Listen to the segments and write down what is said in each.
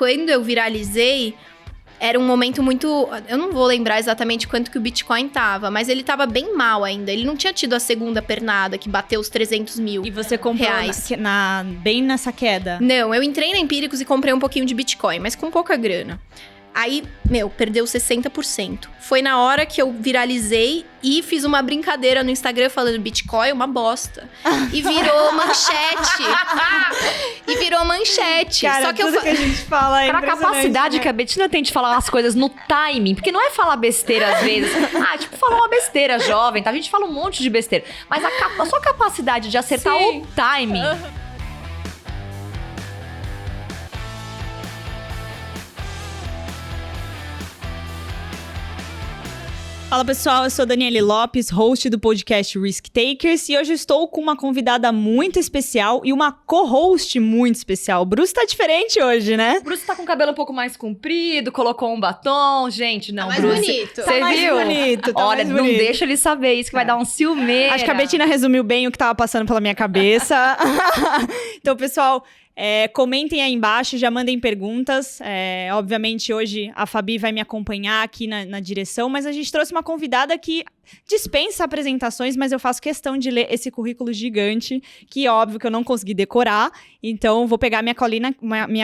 quando eu viralizei, era um momento muito... Eu não vou lembrar exatamente quanto que o Bitcoin tava, mas ele tava bem mal ainda. Ele não tinha tido a segunda pernada, que bateu os 300 mil. E você comprou bem nessa queda? Não, eu entrei na Empíricos e comprei um pouquinho de Bitcoin, mas com pouca grana. Aí, perdeu 60%. Foi na hora que eu viralizei e fiz uma brincadeira no Instagram falando Bitcoin é uma bosta. E virou manchete. Cara, Só que tudo que a gente fala é Cara, a capacidade, né, que a Bettina tem de falar as coisas no timing. Porque não é falar besteira às vezes. Falar uma besteira jovem, tá? A gente fala um monte de besteira. Mas a sua capacidade de acertar o timing... Fala pessoal, eu sou Daniele Lopes, host do podcast Risk Takers, e hoje eu estou com uma convidada muito especial e uma co-host muito especial. O Bruce tá diferente hoje, né? O Bruce tá com o cabelo um pouco mais comprido, colocou um batom. Gente, não, tá mais Bruce. Bonito. Você viu? Olha, não deixa ele saber isso, que vai dar um ciumeira. Acho que a Bettina resumiu bem o que tava passando pela minha cabeça. Então, pessoal... comentem aí embaixo, já mandem perguntas. Obviamente, hoje a Fabi vai me acompanhar aqui na direção, mas a gente trouxe uma convidada que dispensa apresentações, mas eu faço questão de ler esse currículo gigante, que é óbvio que eu não consegui decorar. Então, vou pegar minha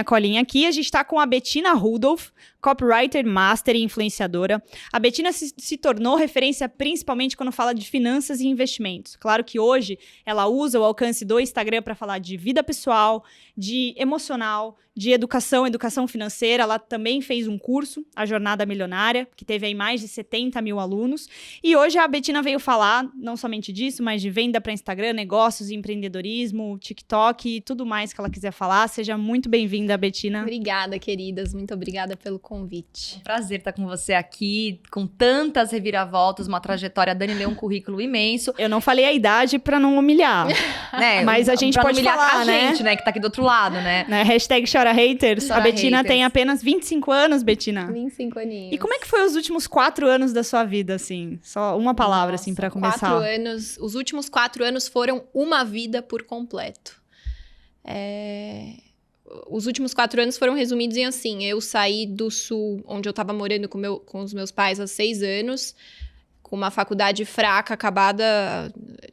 colinha aqui. A gente tá com a Bettina Rudolph, copywriter, master e influenciadora. A Bettina se tornou referência principalmente quando fala de finanças e investimentos. Claro que hoje ela usa o alcance do Instagram para falar de vida pessoal, de emocional, de educação financeira. Ela também fez um curso, a Jornada Milionária, que teve aí mais de 70 mil alunos. E hoje a Bettina veio falar não somente disso, mas de venda para Instagram, negócios, empreendedorismo, TikTok e tudo mais que ela quiser falar. Seja muito bem-vinda, Bettina. Obrigada, queridas. Muito obrigada pelo convite. Um prazer estar com você aqui, com tantas reviravoltas, uma trajetória. A Dani leu um currículo imenso. Eu não falei a idade para não humilhar, né? Mas a gente pra pode não humilhar falar, a gente, né? Que tá aqui do outro lado, né? Hashtag chora haters. Chora a Bettina haters. tem apenas 25 anos, Bettina. 25 aninhos. E como é que foi os últimos 4 anos da sua vida, assim? Só uma palavra, assim, pra começar. 4 anos. Os últimos 4 anos foram uma vida por completo. Os últimos 4 anos foram resumidos em assim, eu saí do Sul, onde eu tava morando com os meus pais há 6 anos, com uma faculdade fraca, acabada,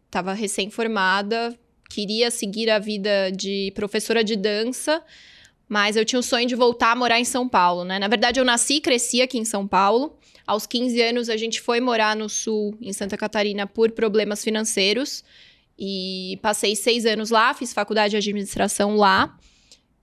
tava recém-formada, queria seguir a vida de professora de dança, mas eu tinha o sonho de voltar a morar em São Paulo, né? Na verdade, eu nasci e cresci aqui em São Paulo. Aos 15 anos, a gente foi morar no Sul, em Santa Catarina, por problemas financeiros. E passei 6 anos lá, fiz faculdade de administração lá.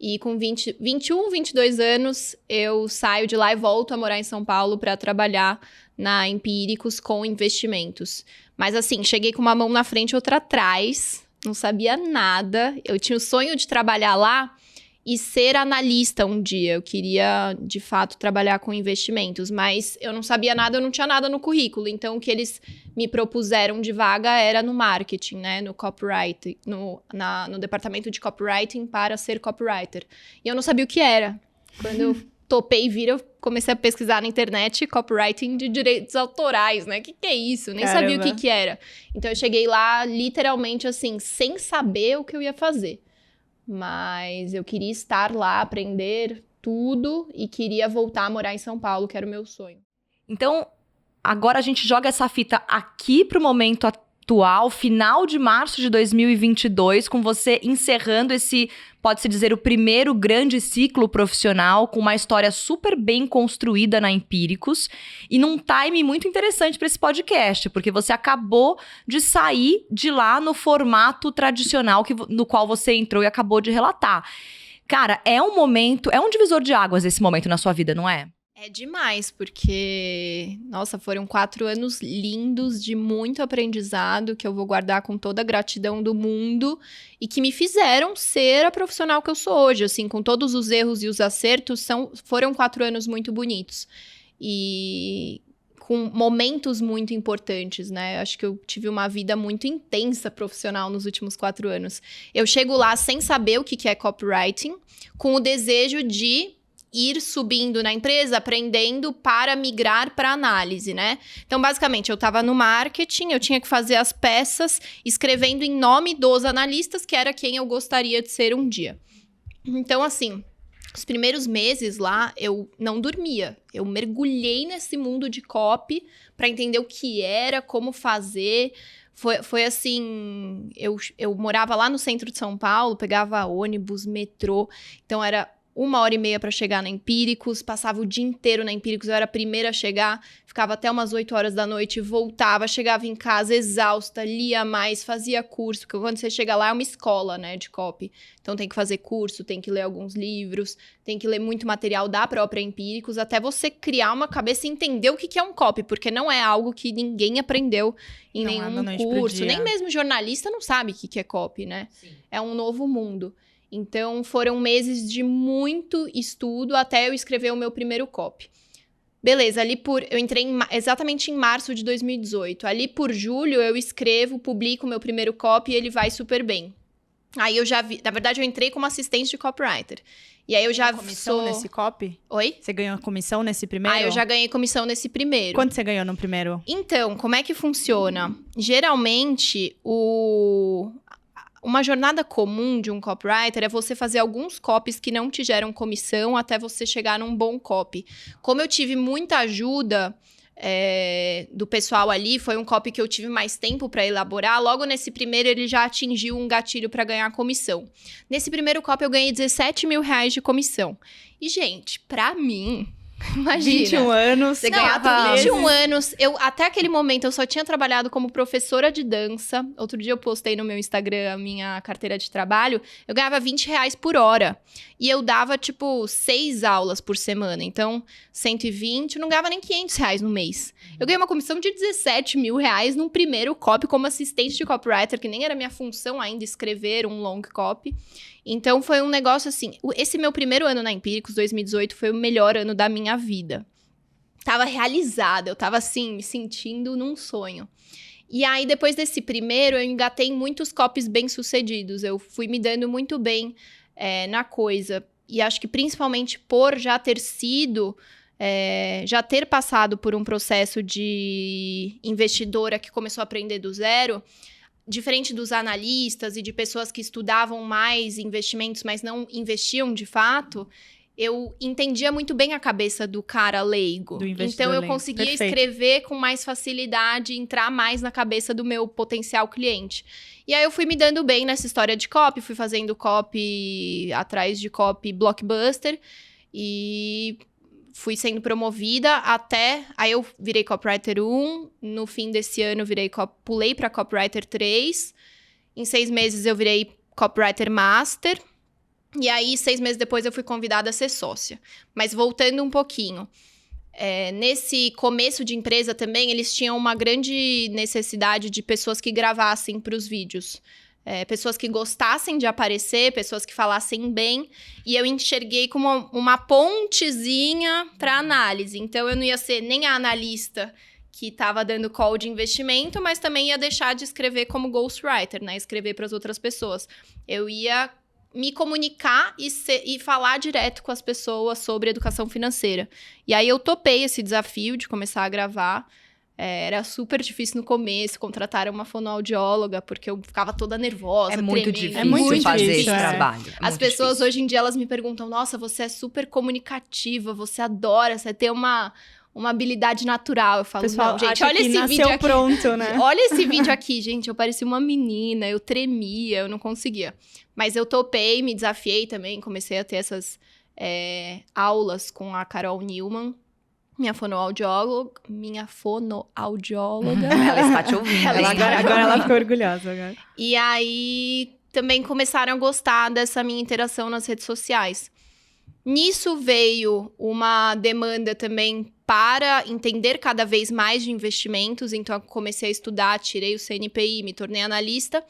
E com 21, 22 anos, eu saio de lá e volto a morar em São Paulo para trabalhar na Empíricos com investimentos. Mas assim, cheguei com uma mão na frente e outra atrás, não sabia nada. Eu tinha o sonho de trabalhar lá e ser analista um dia. Eu queria, de fato, trabalhar com investimentos, mas eu não sabia nada, eu não tinha nada no currículo. Então, o que eles me propuseram de vaga era no marketing, né? No copywriting, no departamento de copywriting para ser copywriter. E eu não sabia o que era. Quando eu topei vir, eu comecei a pesquisar na internet copywriting de direitos autorais, né? O que é isso? Nem sabia o que era. Então, eu cheguei lá, literalmente, assim, sem saber o que eu ia fazer. Mas eu queria estar lá, aprender tudo e queria voltar a morar em São Paulo, que era o meu sonho. Então, agora a gente joga essa fita aqui pro momento atual, final de março de 2022, com você encerrando esse, pode-se dizer, o primeiro grande ciclo profissional, com uma história super bem construída na Empíricos e num time muito interessante para esse podcast, porque você acabou de sair de lá no formato tradicional no qual você entrou e acabou de relatar. Cara, é um divisor de águas esse momento na sua vida, não é? É demais, porque, nossa, foram 4 anos lindos de muito aprendizado que eu vou guardar com toda a gratidão do mundo e que me fizeram ser a profissional que eu sou hoje, assim, com todos os erros e os acertos, foram 4 anos muito bonitos e com momentos muito importantes, né? Acho que eu tive uma vida muito intensa profissional nos últimos 4 anos. Eu chego lá sem saber o que é copywriting, com o desejo de ir subindo na empresa, aprendendo para migrar para análise, né? Então, basicamente, eu estava no marketing, eu tinha que fazer as peças, escrevendo em nome dos analistas, que era quem eu gostaria de ser um dia. Então, assim, Os primeiros meses lá, eu não dormia. Eu mergulhei nesse mundo de copy para entender o que era, como fazer. Foi assim, eu morava lá no centro de São Paulo, pegava ônibus, metrô, então era 1h30 para chegar na Empíricos, passava o dia inteiro na Empíricos, eu era a primeira a chegar, ficava até umas 8 horas da noite, voltava, chegava em casa exausta, lia mais, fazia curso, porque quando você chega lá é uma escola, né, de copy, então tem que fazer curso, tem que ler alguns livros, tem que ler muito material da própria Empíricos, até você criar uma cabeça e entender o que é um copy, porque não é algo que ninguém aprendeu em nenhum curso, nem mesmo jornalista não sabe o que é copy, né? Sim. É um novo mundo. Então, foram meses de muito estudo até eu escrever o meu primeiro copy. Beleza, eu entrei exatamente em março de 2018. Ali por julho, eu publico o meu primeiro copy e ele vai super bem. Aí eu já vi... Na verdade, eu entrei como assistente de copywriter. E aí eu já comissão nesse copy? Oi? Você ganhou comissão nesse primeiro? Eu já ganhei comissão nesse primeiro. Quanto você ganhou no primeiro? Então, como é que funciona? Geralmente, uma jornada comum de um copywriter é você fazer alguns copies que não te geram comissão até você chegar num bom copy. Como eu tive muita ajuda do pessoal ali, foi um copy que eu tive mais tempo para elaborar, logo nesse primeiro ele já atingiu um gatilho para ganhar comissão. Nesse primeiro copy eu ganhei 17 mil reais de comissão. E, gente, pra mim... Imagina. 21 anos. Você ganhava 21 anos. Até aquele momento, eu só tinha trabalhado como professora de dança. Outro dia eu postei no meu Instagram a minha carteira de trabalho. Eu ganhava 20 reais por hora. E eu dava, 6 aulas por semana. Então, 120, eu não ganhava nem 500 reais no mês. Eu ganhei uma comissão de 17 mil reais num primeiro copy como assistente de copywriter, que nem era minha função ainda escrever um long copy. Então, foi um negócio assim... Esse meu primeiro ano na Empíricos, 2018, foi o melhor ano da minha vida. Tava realizada, eu tava assim, me sentindo num sonho. E aí, depois desse primeiro, eu engatei em muitos copies bem-sucedidos. Eu fui me dando muito bem na coisa. E acho que principalmente por já ter sido... já ter passado por um processo de investidora que começou a aprender do zero... Diferente dos analistas e de pessoas que estudavam mais investimentos, mas não investiam de fato, eu entendia muito bem a cabeça do cara leigo. Então, eu conseguia escrever com mais facilidade, entrar mais na cabeça do meu potencial cliente. E aí, eu fui me dando bem nessa história de copy, fui fazendo copy atrás de copy blockbuster e... fui sendo promovida até... Aí eu virei copywriter 1. No fim desse ano, pulei para copywriter 3. Em 6 meses, eu virei copywriter master. E aí, 6 meses depois, eu fui convidada a ser sócia. Mas voltando um pouquinho. Nesse começo de empresa também, eles tinham uma grande necessidade de pessoas que gravassem para os vídeos. Pessoas que gostassem de aparecer, pessoas que falassem bem, e eu enxerguei como uma pontezinha para análise. Então, eu não ia ser nem a analista que estava dando call de investimento, mas também ia deixar de escrever como ghostwriter, né? Escrever para as outras pessoas. Eu ia me comunicar e falar direto com as pessoas sobre educação financeira. E aí, eu topei esse desafio de começar a gravar. Era super difícil no começo, contrataram uma fonoaudióloga, porque eu ficava toda nervosa, muito tremendo. difícil fazer esse trabalho. As pessoas hoje em dia, elas me perguntam, nossa, você é super comunicativa, você adora, você tem uma habilidade natural. Eu falo, pessoal, não, gente, olha esse vídeo aqui. Pronto, né? Olha esse vídeo aqui, gente, eu parecia uma menina, eu tremia, eu não conseguia. Mas eu topei, me desafiei também, comecei a ter essas aulas com a Carol Newman, minha fonoaudióloga. Ela está te ouvindo. Agora ela ficou orgulhosa. Agora. E aí, também começaram a gostar dessa minha interação nas redes sociais. Nisso veio uma demanda também para entender cada vez mais de investimentos. Então, eu comecei a estudar, tirei o CNPI, me tornei analista.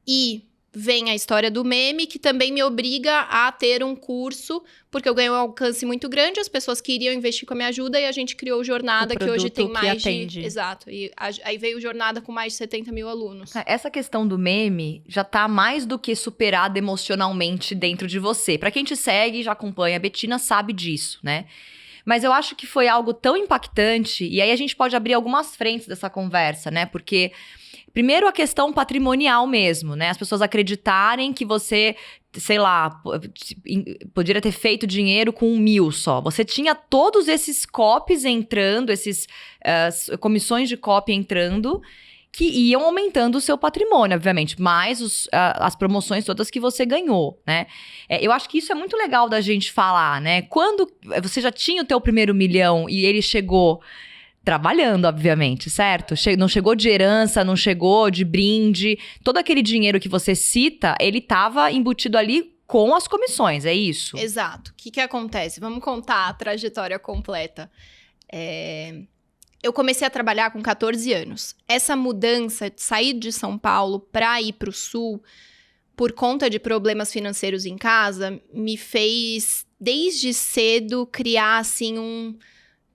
E vem a história do meme, que também me obriga a ter um curso, porque eu ganhei um alcance muito grande, as pessoas queriam investir com a minha ajuda, e a gente criou Jornada, que hoje tem mais de... Exato, e aí veio Jornada com mais de 70 mil alunos. Essa questão do meme já tá mais do que superada emocionalmente dentro de você. Pra quem te segue e já acompanha, a Bettina sabe disso, né? Mas eu acho que foi algo tão impactante, e aí a gente pode abrir algumas frentes dessa conversa, né? Porque Primeiro, a questão patrimonial mesmo, né? As pessoas acreditarem que você, sei lá, poderia ter feito dinheiro com 1.000 só. Você tinha todos esses copies entrando, comissões de copy entrando, que iam aumentando o seu patrimônio, obviamente, mais as promoções todas que você ganhou, né? Eu acho que isso é muito legal da gente falar, né? Quando você já tinha o teu primeiro 1 milhão e ele chegou trabalhando, obviamente, certo? Não chegou de herança, não chegou de brinde. Todo aquele dinheiro que você cita, ele estava embutido ali com as comissões, é isso? Exato. O que acontece? Vamos contar a trajetória completa. Eu comecei a trabalhar com 14 anos. Essa mudança de sair de São Paulo para ir para o Sul, por conta de problemas financeiros em casa, me fez, desde cedo, criar, assim,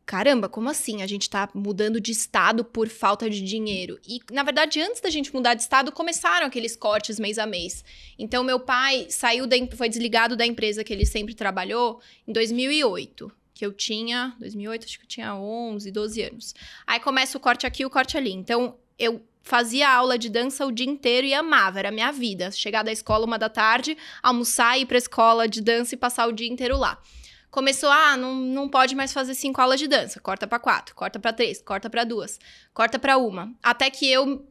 caramba, como assim? A gente tá mudando de estado por falta de dinheiro. E, na verdade, antes da gente mudar de estado, começaram aqueles cortes mês a mês. Então, meu pai foi desligado da empresa que ele sempre trabalhou em 2008. Que eu tinha... 2008, acho que eu tinha 11, 12 anos. Aí começa o corte aqui, o corte ali. Então, eu fazia aula de dança o dia inteiro e amava. Era a minha vida. Chegar da escola 1h da tarde, almoçar, ir pra escola de dança e passar o dia inteiro lá. Começou, não pode mais fazer 5 aulas de dança. Corta pra 4, corta pra 3, corta pra 2, corta pra 1. Até que eu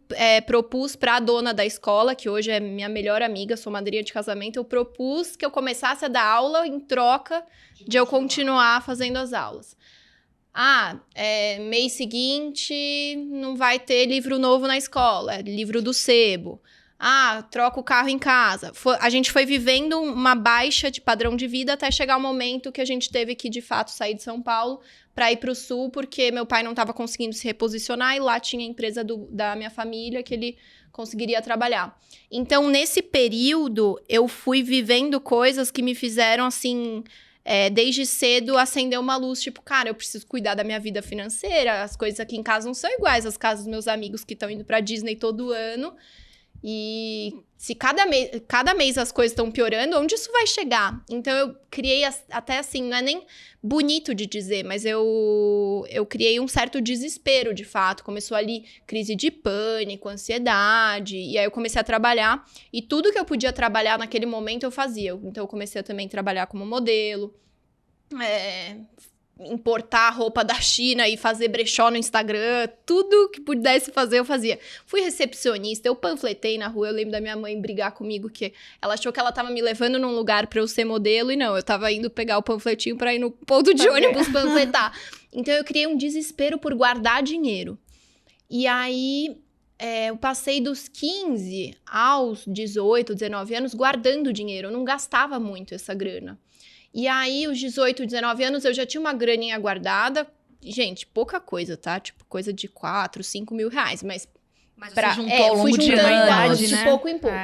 propus pra dona da escola, que hoje é minha melhor amiga, sou madrinha de casamento, eu propus que eu começasse a dar aula em troca de eu continuar fazendo as aulas. Mês seguinte não vai ter livro novo na escola, é livro do sebo. Troca o carro em casa. A gente foi vivendo uma baixa de padrão de vida até chegar o momento que a gente teve que, de fato, sair de São Paulo para ir para o Sul, porque meu pai não estava conseguindo se reposicionar e lá tinha a empresa da minha família que ele conseguiria trabalhar. Então, nesse período, eu fui vivendo coisas que me fizeram, assim, desde cedo, acender uma luz. Tipo, cara, eu preciso cuidar da minha vida financeira. As coisas aqui em casa não são iguais às casas dos meus amigos que estão indo para Disney todo ano. E se cada mês as coisas estão piorando, onde isso vai chegar? Então, eu criei até assim, não é nem bonito de dizer, mas eu criei um certo desespero, de fato. Começou ali crise de pânico, ansiedade, e aí eu comecei a trabalhar. E tudo que eu podia trabalhar naquele momento eu fazia. Então, eu comecei a também trabalhar como modelo, importar roupa da China e fazer brechó no Instagram, tudo que pudesse fazer eu fazia. Fui recepcionista, eu panfletei na rua, eu lembro da minha mãe brigar comigo, que ela achou que ela tava me levando num lugar pra eu ser modelo, e não, eu tava indo pegar o panfletinho pra ir no ponto de ônibus panfletar. Então eu criei um desespero por guardar dinheiro. E aí eu passei dos 15 aos 18, 19 anos guardando dinheiro, eu não gastava muito essa grana. E aí, os 18, 19 anos, eu já tinha uma graninha guardada. Gente, pouca coisa, tá? Tipo, coisa de 4, 5 mil reais. Mas você juntou ao longo de anos, né? De pouco em pouco.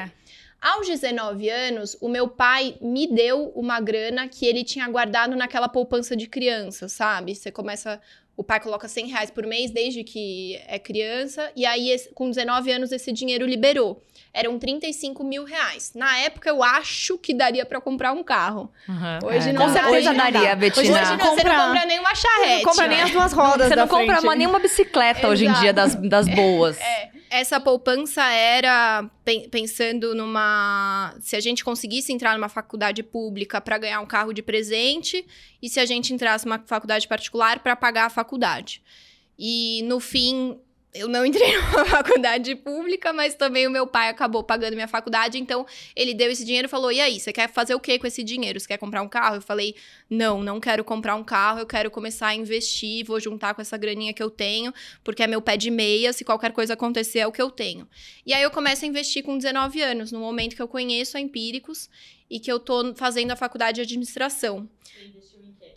Aos 19 anos, o meu pai me deu uma grana que ele tinha guardado naquela poupança de criança, sabe? Você começa... O pai coloca 100 reais por mês desde que é criança. E aí, com 19 anos, esse dinheiro liberou. Eram 35 mil reais. Na época, eu acho que daria pra comprar um carro. Hoje não com certeza daria, Betina. Hoje você não compra nem uma charrete. Não compra nem as 2 rodas Você da não compra frente. nenhuma bicicleta hoje em dia das boas. Essa poupança era pensando se a gente conseguisse entrar numa faculdade pública para ganhar um carro de presente e se a gente entrasse numa faculdade particular para pagar a faculdade. E, no fim, eu não entrei numa faculdade pública, mas também o meu pai acabou pagando minha faculdade, então ele deu esse dinheiro e falou, e aí, você quer fazer o quê com esse dinheiro? Você quer comprar um carro? Eu falei, não quero comprar um carro, eu quero começar a investir, vou juntar com essa graninha que eu tenho, porque é meu pé de meia, se qualquer coisa acontecer é o que eu tenho. E aí eu começo a investir com 19 anos, no momento que eu conheço a Empíricos e que eu tô fazendo a faculdade de administração. Você investiu em quê?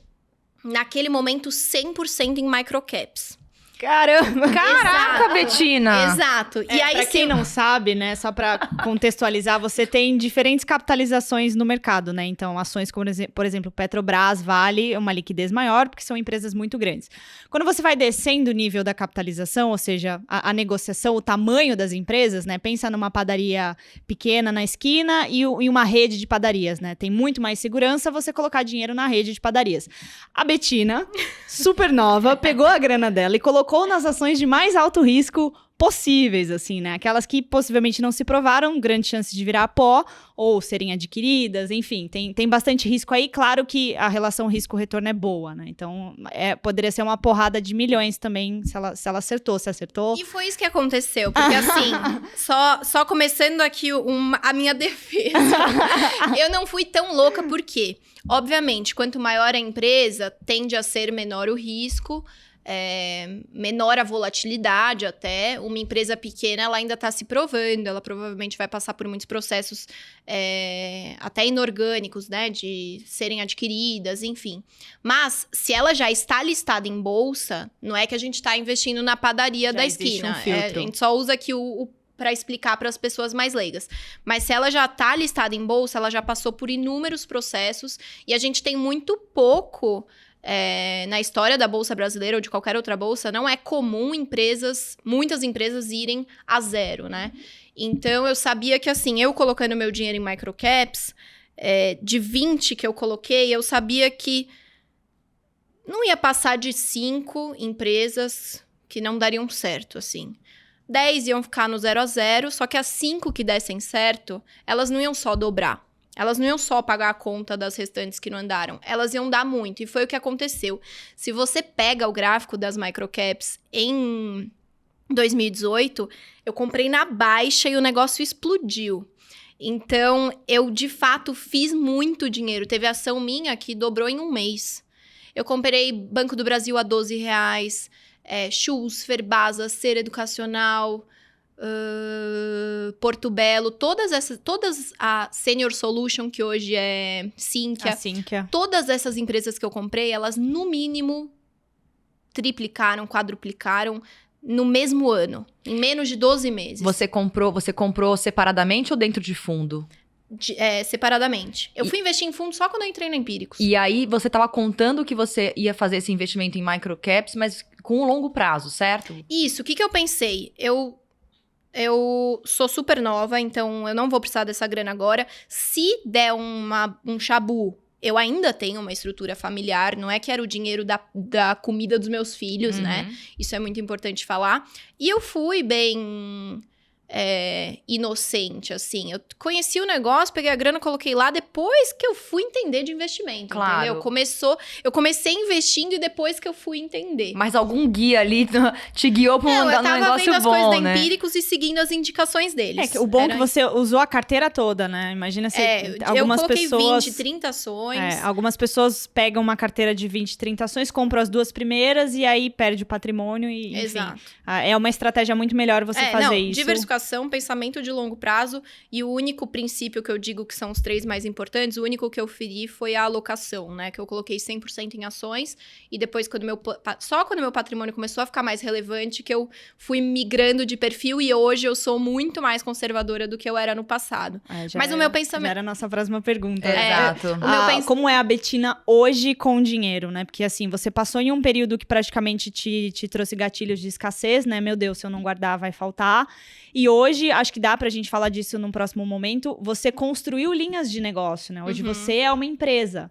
Naquele momento, 100% em microcaps. Caramba! Caraca, Betina! Exato. E aí, pra quem não sabe, né, só pra contextualizar, você tem diferentes capitalizações no mercado, né? Então, ações como, por exemplo, Petrobras, Vale, uma liquidez maior, porque são empresas muito grandes. Quando você vai descendo o nível da capitalização, ou seja, a negociação, o tamanho das empresas, né? Pensa numa padaria pequena na esquina e uma rede de padarias, né? Tem muito mais segurança você colocar dinheiro na rede de padarias. A Betina, super nova, pegou a grana dela e colocou nas ações de mais alto risco possíveis, assim, né? Aquelas que possivelmente não se provaram, grande chance de virar pó ou serem adquiridas, enfim, tem bastante risco aí. Claro que a relação risco-retorno é boa, né? Então, poderia ser uma porrada de milhões também se ela acertou. Se acertou... E foi isso que aconteceu, porque assim, só começando aqui a minha defesa, eu não fui tão louca, por quê? Obviamente, quanto maior a empresa, tende a ser menor o risco, menor a volatilidade até. Uma empresa pequena, ela ainda está se provando, ela provavelmente vai passar por muitos processos até inorgânicos, né, de serem adquiridas, enfim. Mas, se ela já está listada em bolsa, não é que a gente está investindo na padaria da esquina. Um filtro. A gente só usa aqui para explicar para as pessoas mais leigas. Mas se ela já está listada em bolsa, ela já passou por inúmeros processos e a gente tem muito pouco... na história da Bolsa Brasileira ou de qualquer outra bolsa, não é comum muitas empresas irem a zero, né? Então, eu sabia que, assim, eu colocando meu dinheiro em microcaps, de 20 que eu coloquei, eu sabia que não ia passar de 5 empresas que não dariam certo, assim. 10 iam ficar no 0 a 0, só que as 5 que dessem certo, elas não iam só dobrar. Elas não iam só pagar a conta das restantes que não andaram. Elas iam dar muito. E foi o que aconteceu. Se você pega o gráfico das microcaps em 2018, eu comprei na baixa e o negócio explodiu. Então, eu, de fato, fiz muito dinheiro. Teve ação minha que dobrou em um mês. Eu comprei Banco do Brasil a R$12, Schultz, Ferbasa, Ser Educacional... Porto Belo, todas a Senior Solution, que hoje é Sinqia, todas essas empresas que eu comprei, elas no mínimo triplicaram, quadruplicaram no mesmo ano, em menos de 12 meses. Você comprou separadamente ou dentro de fundo? Separadamente. Eu fui investir em fundo só quando eu entrei na Empíricos. E aí, você estava contando que você ia fazer esse investimento em microcaps, mas com um longo prazo, certo? Isso, o que eu pensei? Eu sou super nova, então eu não vou precisar dessa grana agora. Se der um chabu, eu ainda tenho uma estrutura familiar. Não é que era o dinheiro da comida dos meus filhos, né? Isso é muito importante falar. E eu fui bem... inocente, assim. Eu conheci o negócio, peguei a grana, coloquei lá depois que eu fui entender de investimento, claro. Entendeu? Eu comecei investindo e depois que eu fui entender. Mas algum guia ali te guiou pra um negócio bom, né? Eu tava vendo as coisas da Empíricos e seguindo as indicações deles. O bom é que você usou a carteira toda, né? Imagina se algumas eu coloquei pessoas... 20, 30 ações. Algumas pessoas pegam uma carteira de 20, 30 ações, compram as 2 primeiras e aí perde o patrimônio e, enfim. Exato. É uma estratégia muito melhor você fazer isso. Diversificação, pensamento de longo prazo, e o único princípio que eu digo que são os 3 mais importantes, o único que eu feri foi a alocação, né? Que eu coloquei 100% em ações, e depois, só quando meu patrimônio começou a ficar mais relevante, que eu fui migrando de perfil, e hoje eu sou muito mais conservadora do que eu era no passado. Mas o meu pensamento... Já era a nossa próxima pergunta. Exato. Como é a Bettina hoje com dinheiro, né? Porque, assim, você passou em um período que praticamente te trouxe gatilhos de escassez, né? Meu Deus, se eu não guardar, vai faltar. E hoje, acho que dá pra gente falar disso num próximo momento, você construiu linhas de negócio, né? Hoje você é uma empresa.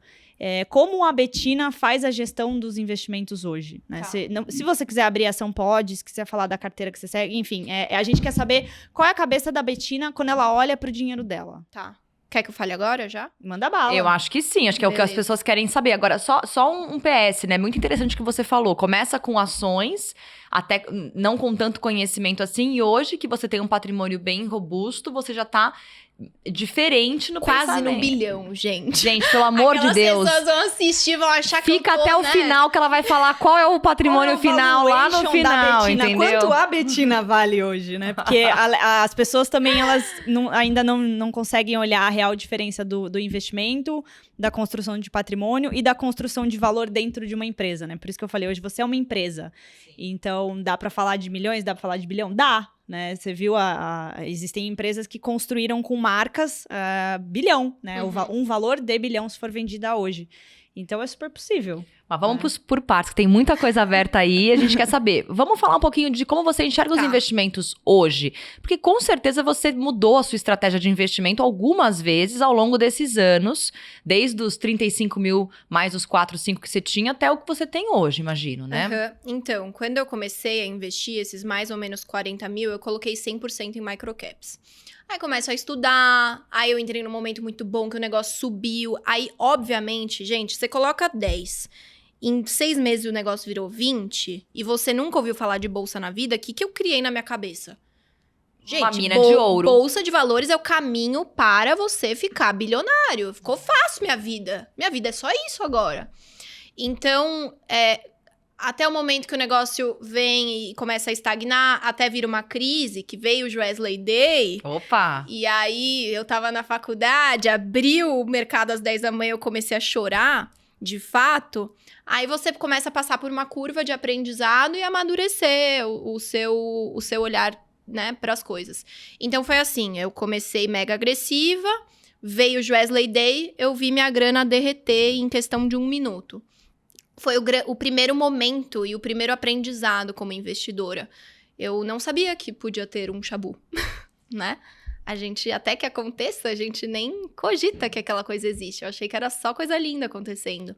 Como a Bettina faz a gestão dos investimentos hoje, né? Se você quiser abrir ação, pode. Se quiser falar da carteira que você segue, enfim. A gente quer saber qual é a cabeça da Bettina quando ela olha pro dinheiro dela. Tá. Quer que eu fale agora já? Manda bala. Eu acho que sim, acho que é o que as pessoas querem saber. Agora, só um PS, né? Muito interessante o que você falou. Começa com ações, até não com tanto conhecimento assim, e hoje que você tem um patrimônio bem robusto, você já tá diferente no quase pensamento. no bilhão, gente. Gente, pelo amor de Deus. As pessoas vão assistir, vão achar que fica até o final que ela vai falar qual é o patrimônio final lá no final, entendeu? Quanto a Bettina vale hoje, né? Porque as pessoas também, elas ainda não conseguem olhar a real diferença do investimento, da construção de patrimônio e da construção de valor dentro de uma empresa, né? Por isso que eu falei, hoje você é uma empresa. Então, dá pra falar de milhões, dá pra falar de bilhão? Dá! Né? Você viu, existem empresas que construíram com marcas bilhão, né? Um valor de bilhão se for vendida hoje. Então é super possível. Mas vamos por partes, que tem muita coisa aberta aí, a gente quer saber. Vamos falar um pouquinho de como você enxerga os investimentos hoje. Porque com certeza você mudou a sua estratégia de investimento algumas vezes ao longo desses anos, desde os 35 mil mais os 4, 5 que você tinha, até o que você tem hoje, imagino, né? Então, quando eu comecei a investir esses mais ou menos 40 mil, eu coloquei 100% em microcaps. Aí começo a estudar, aí eu entrei num momento muito bom que o negócio subiu. Aí, obviamente, gente, você coloca 10. Em 6 meses o negócio virou 20 e você nunca ouviu falar de bolsa na vida, o que eu criei na minha cabeça? Gente, uma mina de ouro. Bolsa de valores é o caminho para você ficar bilionário. Ficou fácil minha vida. Minha vida é só isso agora. Então, até o momento que o negócio vem e começa a estagnar, até vir uma crise, que veio o Wesley Day. Opa! E aí, eu tava na faculdade, abriu o mercado às 10 da manhã, eu comecei a chorar, de fato. Aí você começa a passar por uma curva de aprendizado e amadurecer o seu olhar, né, para as coisas. Então, foi assim, eu comecei mega agressiva, veio o Wesley Day, eu vi minha grana derreter em questão de 1 minuto. Foi o primeiro momento e o primeiro aprendizado como investidora. Eu não sabia que podia ter um chabu, né? A gente, até que aconteça, a gente nem cogita que aquela coisa existe. Eu achei que era só coisa linda acontecendo.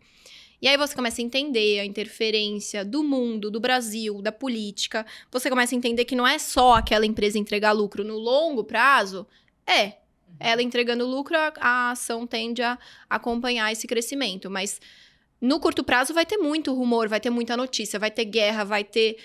E aí você começa a entender a interferência do mundo, do Brasil, da política. Você começa a entender que não é só aquela empresa entregar lucro no longo prazo. Ela entregando lucro, a ação tende a acompanhar esse crescimento. Mas no curto prazo vai ter muito rumor, vai ter muita notícia, vai ter guerra, vai ter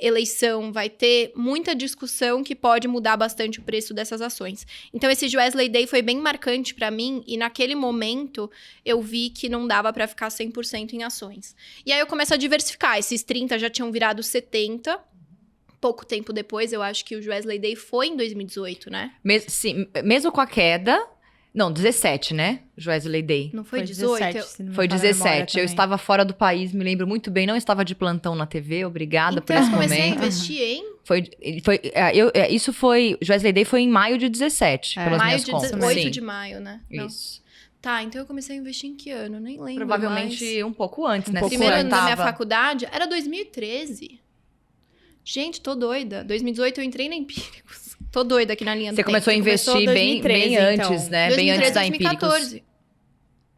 eleição, vai ter muita discussão que pode mudar bastante o preço dessas ações. Então, esse Wesley Day foi bem marcante para mim e naquele momento eu vi que não dava para ficar 100% em ações. E aí eu começo a diversificar, esses 30 já tinham virado 70. Pouco tempo depois, eu acho que o Wesley Day foi em 2018, né? Sim, mesmo com a queda... Não, 17, né? Wesley Day. Não foi 18? 17, Foi 17. Eu estava fora do país, me lembro muito bem. Não estava de plantão na TV, obrigada por esse momento. Então, eu comecei a investir, hein? Isso foi... Wesley Day foi em maio de 17, pelas minhas contas. 8 de maio, né? Isso. Tá, então eu comecei a investir em que ano? Nem lembro. Provavelmente um pouco antes, né? Primeiro ano da minha faculdade era 2013. Gente, tô doida. 2018 eu entrei na Empíricos. Tô doida aqui na linha do tempo. Você começou a investir bem antes, né? 2013, bem antes da 2014. Empíricos.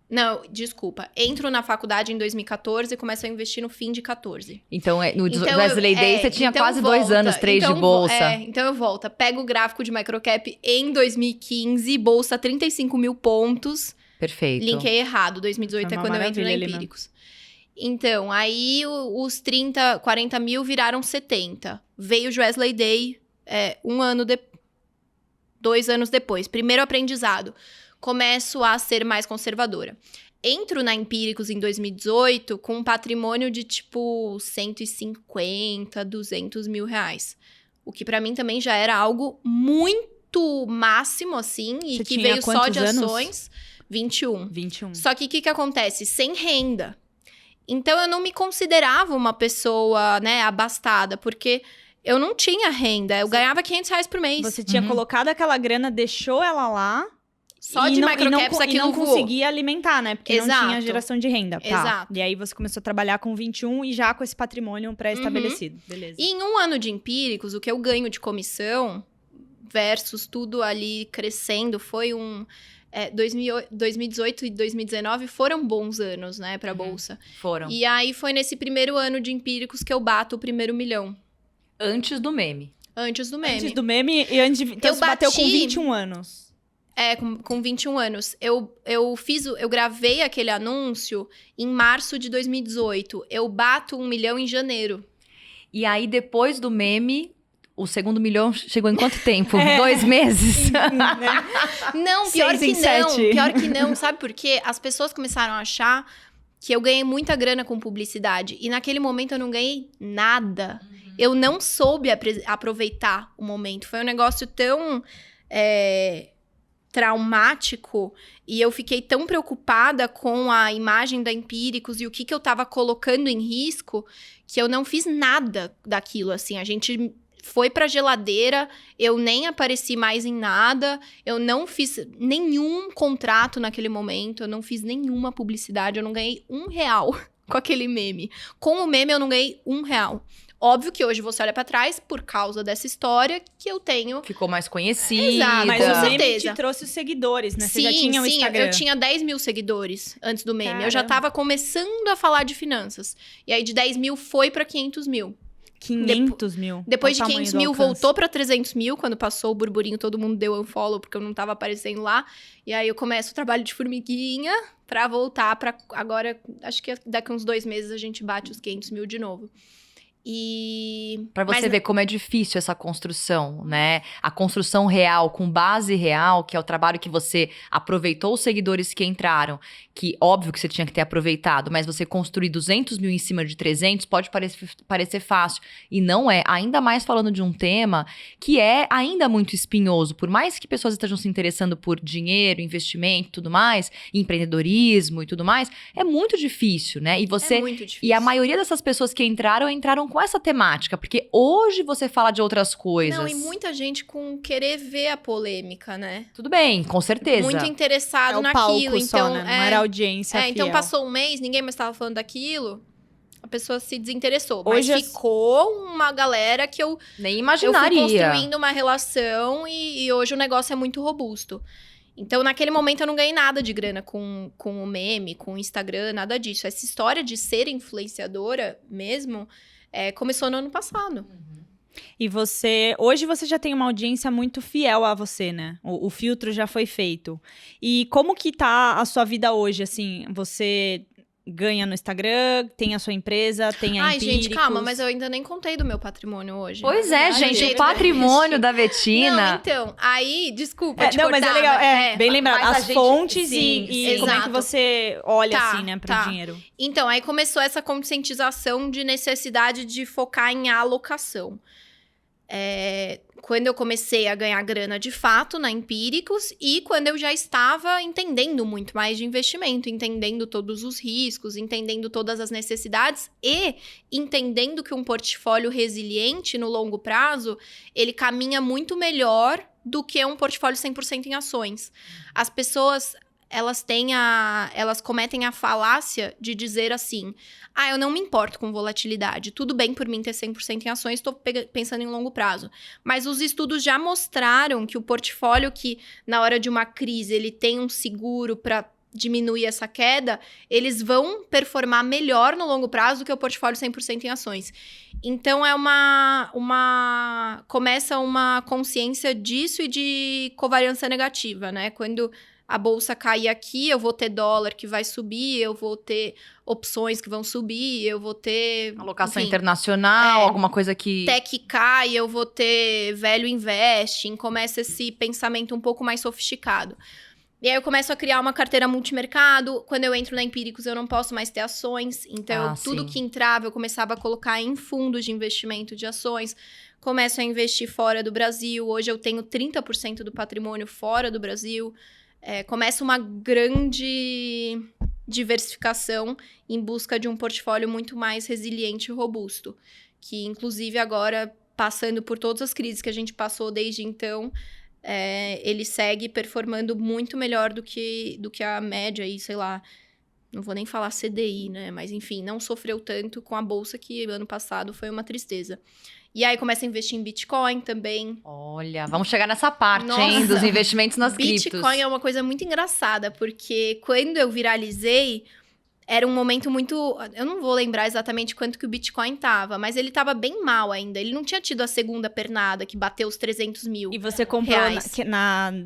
Não, desculpa. Entro na faculdade em 2014 e começo a investir no fim de 14. Então, no Wesley Day, você tinha quase 2 anos, 3 de bolsa. Então eu volto. Pego o gráfico de microcap em 2015, bolsa 35 mil pontos. Perfeito. Linkei errado. 2018 é quando eu entro na Empíricos. Então, aí os 30, 40 mil viraram 70. Veio o Wesley Day 2 anos depois. Primeiro aprendizado. Começo a ser mais conservadora. Entro na Empíricos em 2018 com um patrimônio de tipo 150, 200 mil reais. O que pra mim também já era algo muito máximo, assim, e que veio só de ações. 21. Só que o que acontece? Sem renda. Então eu não me considerava uma pessoa, né, abastada, porque eu não tinha renda. Eu ganhava R$500 por mês. Você tinha colocado aquela grana, deixou ela lá. Só de microcaps aqui não conseguia alimentar, né? Porque não tinha geração de renda. Tá. Exato. E aí você começou a trabalhar com 21 e já com esse patrimônio pré-estabelecido. Beleza. E em 1 ano de Empíricos, o que eu ganho de comissão versus tudo ali crescendo foi 2018 e 2019 foram bons anos, né, pra Bolsa. Foram. E aí foi nesse primeiro ano de Empíricos que eu bato o primeiro milhão. Antes do meme. Antes do meme. Antes do meme e antes de... Então você bateu com 21 anos. Com 21 anos. Eu gravei aquele anúncio em março de 2018. Eu bato 1 milhão em janeiro. E aí, depois do meme, o segundo milhão chegou em quanto tempo? 2 meses? Não, pior que não. Pior que não. Sabe por quê? As pessoas começaram a achar que eu ganhei muita grana com publicidade. E naquele momento eu não ganhei nada. Eu não soube aproveitar o momento. Foi um negócio tão... traumático, e eu fiquei tão preocupada com a imagem da Empíricos e o que eu tava colocando em risco, que eu não fiz nada daquilo, assim. A gente foi pra geladeira, eu nem apareci mais em nada, eu não fiz nenhum contrato naquele momento, eu não fiz nenhuma publicidade, eu não ganhei R$1 com aquele meme. Com o meme, eu não ganhei R$1. Óbvio que hoje você olha pra trás, por causa dessa história, que eu tenho... Ficou mais conhecida. Exato, Mas com o meme certeza. te trouxe os seguidores, né? Você Sim, já tinha o Instagram. eu tinha 10 mil seguidores antes do meme. Eu já Caramba. tava começando a falar de finanças. E aí, de 10 mil, foi pra 500 mil. 500 mil. Depois de Olha o tamanho 500 do mil, alcance. voltou pra 300 mil. Quando passou o burburinho, todo mundo deu unfollow, porque eu não tava aparecendo lá. E aí, eu começo o trabalho de formiguinha pra voltar pra... Agora, acho que daqui uns 2 meses, a gente bate os 500 mil de novo. Pra você Mas- ver como é difícil essa construção, né? A construção real, com base real, que é o trabalho que você aproveitou os seguidores que entraram, que óbvio que você tinha que ter aproveitado, mas você construir 200 mil em cima de 300 pode parecer fácil. E não é, ainda mais falando de um tema que é ainda muito espinhoso. Por mais que pessoas estejam se interessando por dinheiro, investimento e tudo mais, empreendedorismo e tudo mais, é muito difícil, né? E você... É muito difícil. E a maioria dessas pessoas que entraram com essa temática, porque hoje você fala de outras coisas. Não, e muita gente com querer ver a polêmica, né? Tudo bem, com certeza. Muito interessado É o naquilo. palco Então, só, né? Não era audiência fiel. então passou um mês, ninguém mais estava falando daquilo. A pessoa se desinteressou. Hoje mas ficou uma galera que eu Nem fui imaginaria. construindo uma relação e hoje o negócio é muito robusto. Então, naquele momento, eu não ganhei nada de grana com o meme, com o Instagram, nada disso. Essa história de ser influenciadora mesmo começou no ano passado. E hoje você já tem uma audiência muito fiel a você, né? O filtro já foi feito. E como que tá a sua vida hoje, assim? Você ganha no Instagram, tem a sua empresa, tem a Ai, gente, Empíricos. calma, mas eu ainda nem contei do meu patrimônio hoje. Pois é, Ai, gente, gente, o patrimônio da Não, Bettina. então, aí, desculpa te Não, mas cortar, é legal, bem lembrado. mas a As gente- fontes sim, e sim. como é que Exato. você olha, Tá, assim, né, pro tá. dinheiro. Então, aí começou essa conscientização de necessidade de focar em alocação. Quando eu comecei a ganhar grana de fato na Empíricos e quando eu já estava entendendo muito mais de investimento, entendendo todos os riscos, entendendo todas as necessidades e entendendo que um portfólio resiliente no longo prazo, ele caminha muito melhor do que um portfólio 100% em ações. As pessoas... Elas cometem a falácia de dizer assim: eu não me importo com volatilidade, tudo bem por mim ter 100% em ações, estou pensando em longo prazo. Mas os estudos já mostraram que o portfólio que, na hora de uma crise, ele tem um seguro para diminuir essa queda, eles vão performar melhor no longo prazo do que o portfólio 100% em ações. Então, começa uma consciência disso e de covariância negativa, né? Quando a bolsa cair aqui, eu vou ter dólar que vai subir, eu vou ter opções que vão subir, eu vou ter... Alocação enfim, internacional, alguma coisa que... tech cai, eu vou ter velho investing, começa esse pensamento um pouco mais sofisticado. E aí eu começo a criar uma carteira multimercado. Quando eu entro na Empíricos, eu não posso mais ter ações. Então, tudo sim. que entrava, eu começava a colocar em fundos de investimento de ações. Começo a investir fora do Brasil. Hoje eu tenho 30% do patrimônio fora do Brasil. Começa uma grande diversificação em busca de um portfólio muito mais resiliente e robusto. Que, inclusive, agora, passando por todas as crises que a gente passou desde então... ele segue performando muito melhor do que a média aí, sei lá, não vou nem falar CDI, né? Mas enfim, não sofreu tanto com a bolsa que ano passado foi uma tristeza. E aí começa a investir em Bitcoin também. Olha, vamos chegar nessa parte, Nossa. hein, dos investimentos nas criptos. Bitcoin é uma coisa muito engraçada, porque quando eu viralizei, era um momento muito... Eu não vou lembrar exatamente quanto que o Bitcoin tava, mas ele tava bem mal ainda. Ele não tinha tido a segunda pernada, que bateu os 300 mil. E você comprou reais.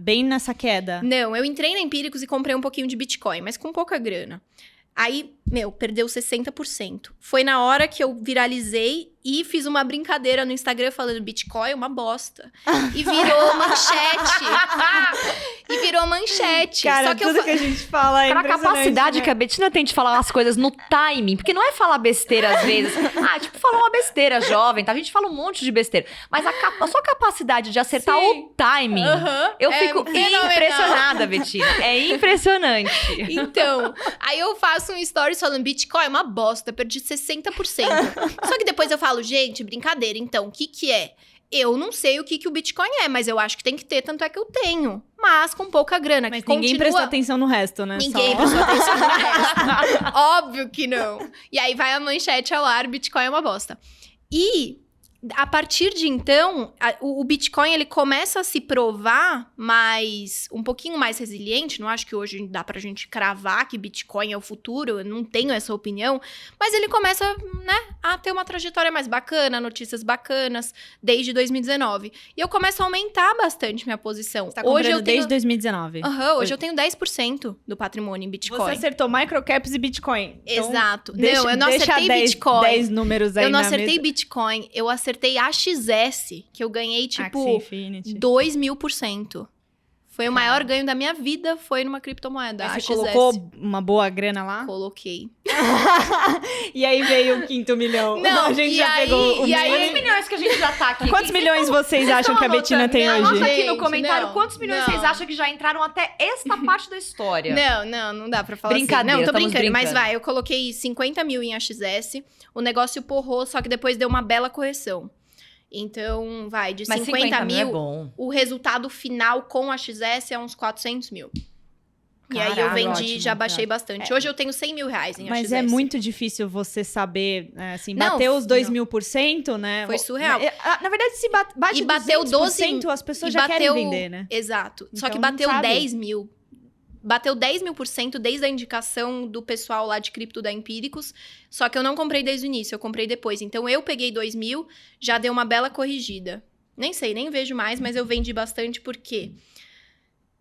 bem nessa queda? Não, eu entrei na Empíricos e comprei um pouquinho de Bitcoin, mas com pouca grana. Aí, perdeu 60%. Foi na hora que eu viralizei e fiz uma brincadeira no Instagram falando Bitcoin é uma bosta. E virou manchete. Cara, Só que tudo que a gente fala é Para a impressionante, capacidade né? que a Bettina tem de falar as coisas no timing, porque não é falar besteira às vezes. Falar uma besteira jovem, tá? A gente fala um monte de besteira. Mas a sua capacidade de acertar Sim. o timing, eu fico fenomenal. impressionada, Bettina. É impressionante. Então, aí eu faço um stories falando Bitcoin é uma bosta, perdi 60%. Só que depois eu falo, gente, brincadeira, então, o que é? Eu não sei o que o Bitcoin é, mas eu acho que tem que ter, tanto é que eu tenho. Mas com pouca grana. Mas que ninguém continua... prestou atenção no resto, né? Ninguém Só... prestou atenção no resto. Óbvio que não. E aí vai a manchete ao ar, Bitcoin é uma bosta. E a partir de então, o Bitcoin ele começa a se provar um pouquinho mais resiliente. Não acho que hoje dá pra gente cravar que Bitcoin é o futuro, eu não tenho essa opinião. Mas ele começa, né, a ter uma trajetória mais bacana, notícias bacanas, desde 2019. E eu começo a aumentar bastante minha posição. Você tá hoje comprando eu tenho... desde 2019. Hoje eu tenho 10% do patrimônio em Bitcoin. Você acertou microcaps e Bitcoin. Então, Exato. deixa, não, eu não acertei 10, Bitcoin. 10 números aí eu não na acertei mesa. Bitcoin, eu acertei AXS, que eu ganhei, tipo, Axie Infinity. 2.000%. Foi o maior ganho da minha vida, foi numa criptomoeda, Aí AXS. você colocou uma boa grana lá? Coloquei. E aí veio o 5º milhão. Não, a gente e já aí- pegou o e aí- meio. Quantos milhões que a gente já tá aqui? Quantos milhões vocês acham que a Betina tem Não, hoje? Anota aqui no Gente, comentário não, quantos milhões não. vocês acham que já entraram até esta parte da história. Não dá pra falar Brincadeira, assim. Não, tô estamos brincando, mas brincando. vai, eu coloquei 50 mil em AXS, o negócio porrou, só que depois deu uma bela correção. Então, vai, de Mas 50 mil é mil, bom. o resultado final com a XS é uns 400 mil. E aí eu Caralho, vendi, ótimo, já baixei bastante. Hoje eu tenho 100 mil reais em Mas AXS. é muito difícil você saber, assim, Não, bater os não. 2.000%, né? Foi surreal. Na verdade, se bate E bateu 200%, as pessoas já querem vender, né? Exato. Só Então, que não bateu sabe. 10 mil. Bateu 10.000% desde a indicação do pessoal lá de cripto da Empíricos. Só que eu não comprei desde o início, eu comprei depois. Então eu peguei 2.000, já deu uma bela corrigida. Nem sei, nem vejo mais, mas eu vendi bastante. Por quê?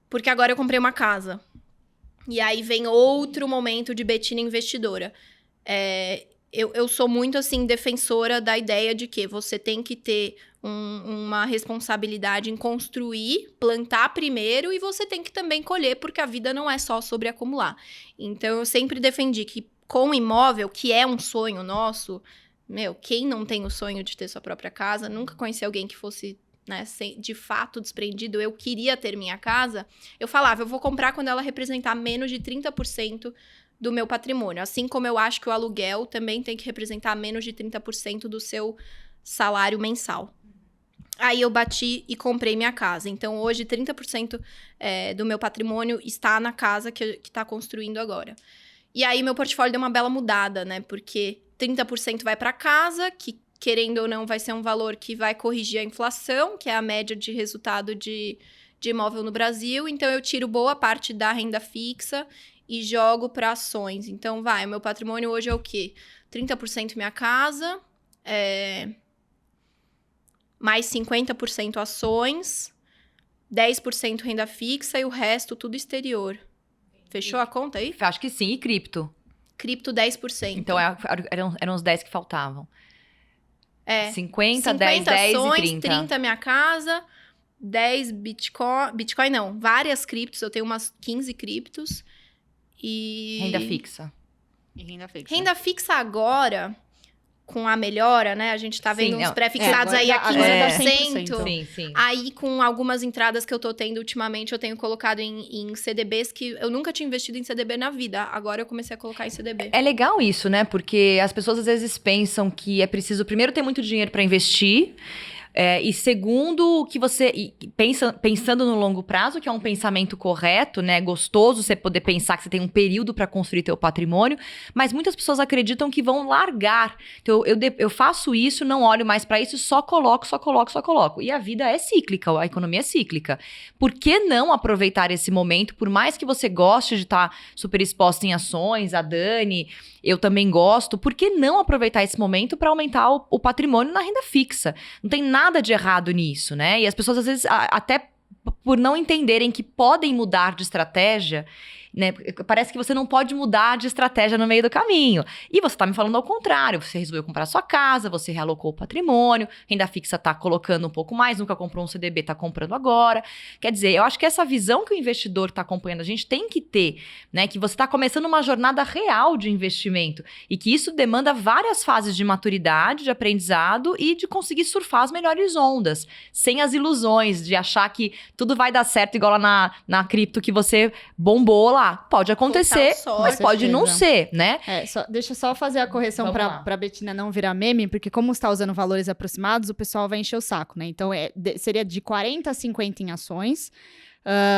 Porque agora eu comprei uma casa. E aí vem outro momento de Betina investidora. Eu sou muito, assim, defensora da ideia de que você tem que ter uma responsabilidade em construir, plantar primeiro, e você tem que também colher, porque a vida não é só sobre acumular. Então, eu sempre defendi que com imóvel, que é um sonho nosso, quem não tem o sonho de ter sua própria casa, nunca conheci alguém que fosse, né, de fato desprendido, eu queria ter minha casa, eu falava, eu vou comprar quando ela representar menos de 30% do meu patrimônio. Assim como eu acho que o aluguel também tem que representar menos de 30% do seu salário mensal. Aí eu bati e comprei minha casa. Então, hoje, 30% do meu patrimônio está na casa que está construindo agora. E aí, meu portfólio deu uma bela mudada, né? Porque 30% vai para casa, que, querendo ou não, vai ser um valor que vai corrigir a inflação, que é a média de resultado de imóvel no Brasil. Então, eu tiro boa parte da renda fixa e jogo para ações. Então, o meu patrimônio hoje é o quê? 30% minha casa, mais 50% ações, 10% renda fixa e o resto tudo exterior. Fechou a conta aí? Acho que sim, e cripto. Cripto 10%. Então eram os 10 que faltavam. 50, 50 10, 10 ações, e 30. 30 minha casa, 10 Bitcoin. Bitcoin não, várias criptos, eu tenho umas 15 criptos. E Renda fixa. E renda fixa. Renda fixa agora, com a melhora, né? A gente tá vendo Sim, uns pré-fixados agora aí a agora dá 15%. 100%. Sim, sim. Aí, com algumas entradas que eu tô tendo ultimamente, eu tenho colocado em CDBs que eu nunca tinha investido em CDB na vida. Agora eu comecei a colocar em CDB. É legal isso, né? Porque as pessoas às vezes pensam que é preciso, primeiro, ter muito dinheiro para investir. E segundo, que você pensando no longo prazo, que é um pensamento correto, né? Gostoso você poder pensar que você tem um período para construir teu patrimônio, mas muitas pessoas acreditam que vão largar. Então, eu faço isso, não olho mais para isso, só coloco. E a vida é cíclica, a economia é cíclica. Por que não aproveitar esse momento, por mais que você goste de estar super exposta em ações, a Dani, eu também gosto, por que não aproveitar esse momento para aumentar o patrimônio na renda fixa? Não tem nada de errado nisso, né? E as pessoas, às vezes, até por não entenderem que podem mudar de estratégia, né? Parece que você não pode mudar de estratégia no meio do caminho. E você tá me falando ao contrário. Você resolveu comprar sua casa, você realocou o patrimônio, renda fixa tá colocando um pouco mais, nunca comprou um CDB, tá comprando agora. Quer dizer, eu acho que essa visão que o investidor tá acompanhando a gente tem que ter, né? Que você tá começando uma jornada real de investimento e que isso demanda várias fases de maturidade, de aprendizado e de conseguir surfar as melhores ondas, sem as ilusões de achar que tudo vai dar certo igual lá na cripto que você bombou lá rolar. Pode acontecer, Total mas sorte. pode não Com ser, né? Deixa eu só fazer a correção Vamos lá. pra Betina não virar meme, porque como você tá usando valores aproximados, o pessoal vai encher o saco, né? Então, seria de 40 a 50 em ações.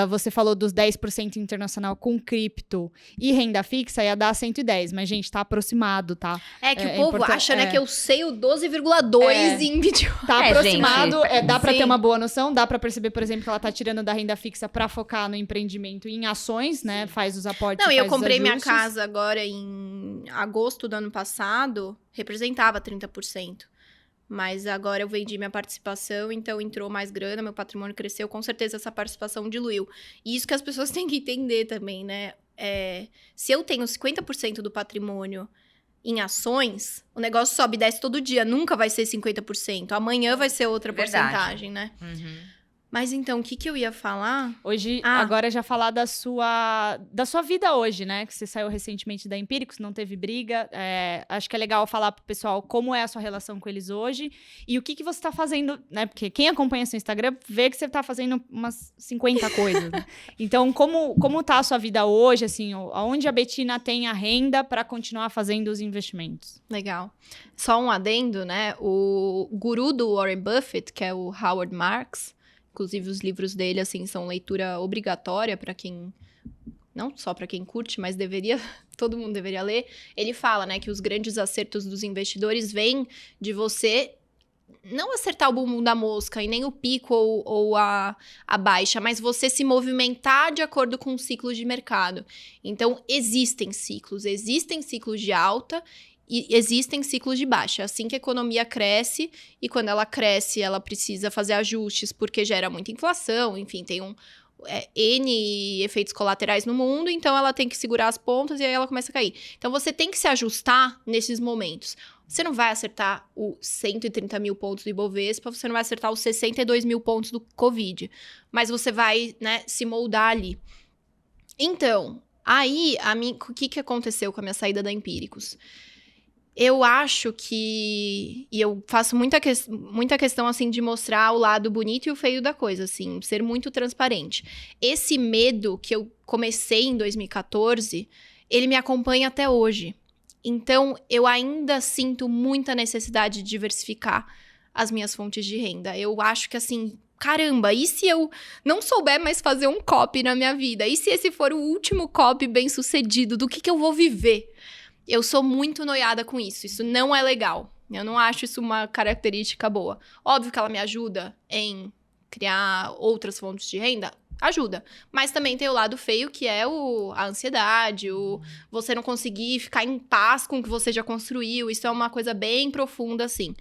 Você falou dos 10% internacional com cripto e renda fixa, ia dar 110. Mas, gente, tá aproximado, tá? É que o povo importante- acha, né, que eu sei o 12,2 em Bitcoin. Tá É, aproximado, dá pra Sim. ter uma boa noção, dá pra perceber, por exemplo, que ela tá tirando da renda fixa pra focar no empreendimento em ações, né? Faz os aportes, Não, e eu faz os comprei minha ajustes. casa agora em agosto do ano passado, representava 30%. Mas agora eu vendi minha participação, então entrou mais grana, meu patrimônio cresceu, com certeza essa participação diluiu. E isso que as pessoas têm que entender também, né? Se eu tenho 50% do patrimônio em ações, o negócio sobe e desce todo dia, nunca vai ser 50%. Amanhã vai ser outra Verdade. porcentagem, né? Mas então, o que eu ia falar? Hoje, Ah. agora já falar da sua vida hoje, né? Que você saiu recentemente da Empíricos, não teve briga. Acho que é legal falar pro pessoal como é a sua relação com eles hoje e o que você tá fazendo, né? Porque quem acompanha seu Instagram vê que você tá fazendo umas 50 coisas. Né? Então, como tá a sua vida hoje, assim, aonde a Betina tem a renda para continuar fazendo os investimentos? Legal. Só um adendo, né? O guru do Warren Buffett, que é o Howard Marks, inclusive os livros dele, assim, são leitura obrigatória para quem... Não só para quem curte, mas todo mundo deveria ler. Ele fala, né, que os grandes acertos dos investidores vêm de você não acertar o bumbum da mosca e nem o pico ou a baixa, mas você se movimentar de acordo com os ciclos de mercado. Então, existem ciclos de alta e existem ciclos de baixa. Assim que a economia cresce, e quando ela cresce, ela precisa fazer ajustes porque gera muita inflação, enfim, tem N efeitos colaterais no mundo, então ela tem que segurar as pontas e aí ela começa a cair. Então você tem que se ajustar nesses momentos. Você não vai acertar os 130 mil pontos do Ibovespa, você não vai acertar os 62 mil pontos do Covid, mas você vai, né, se moldar ali. Então, aí, o que aconteceu com a minha saída da Empíricos? Eu acho que... E eu faço muita questão, assim, de mostrar o lado bonito e o feio da coisa, assim. Ser muito transparente. Esse medo que eu comecei em 2014, ele me acompanha até hoje. Então, eu ainda sinto muita necessidade de diversificar as minhas fontes de renda. Eu acho que, assim... Caramba, e se eu não souber mais fazer um copy na minha vida? E se esse for o último copy bem sucedido? Do que eu vou viver? Eu sou muito noiada com isso. Isso não é legal. Eu não acho isso uma característica boa. Óbvio que ela me ajuda em criar outras fontes de renda. Ajuda. Mas também tem o lado feio, que é a ansiedade, você não conseguir ficar em paz com o que você já construiu. Isso é uma coisa bem profunda, assim.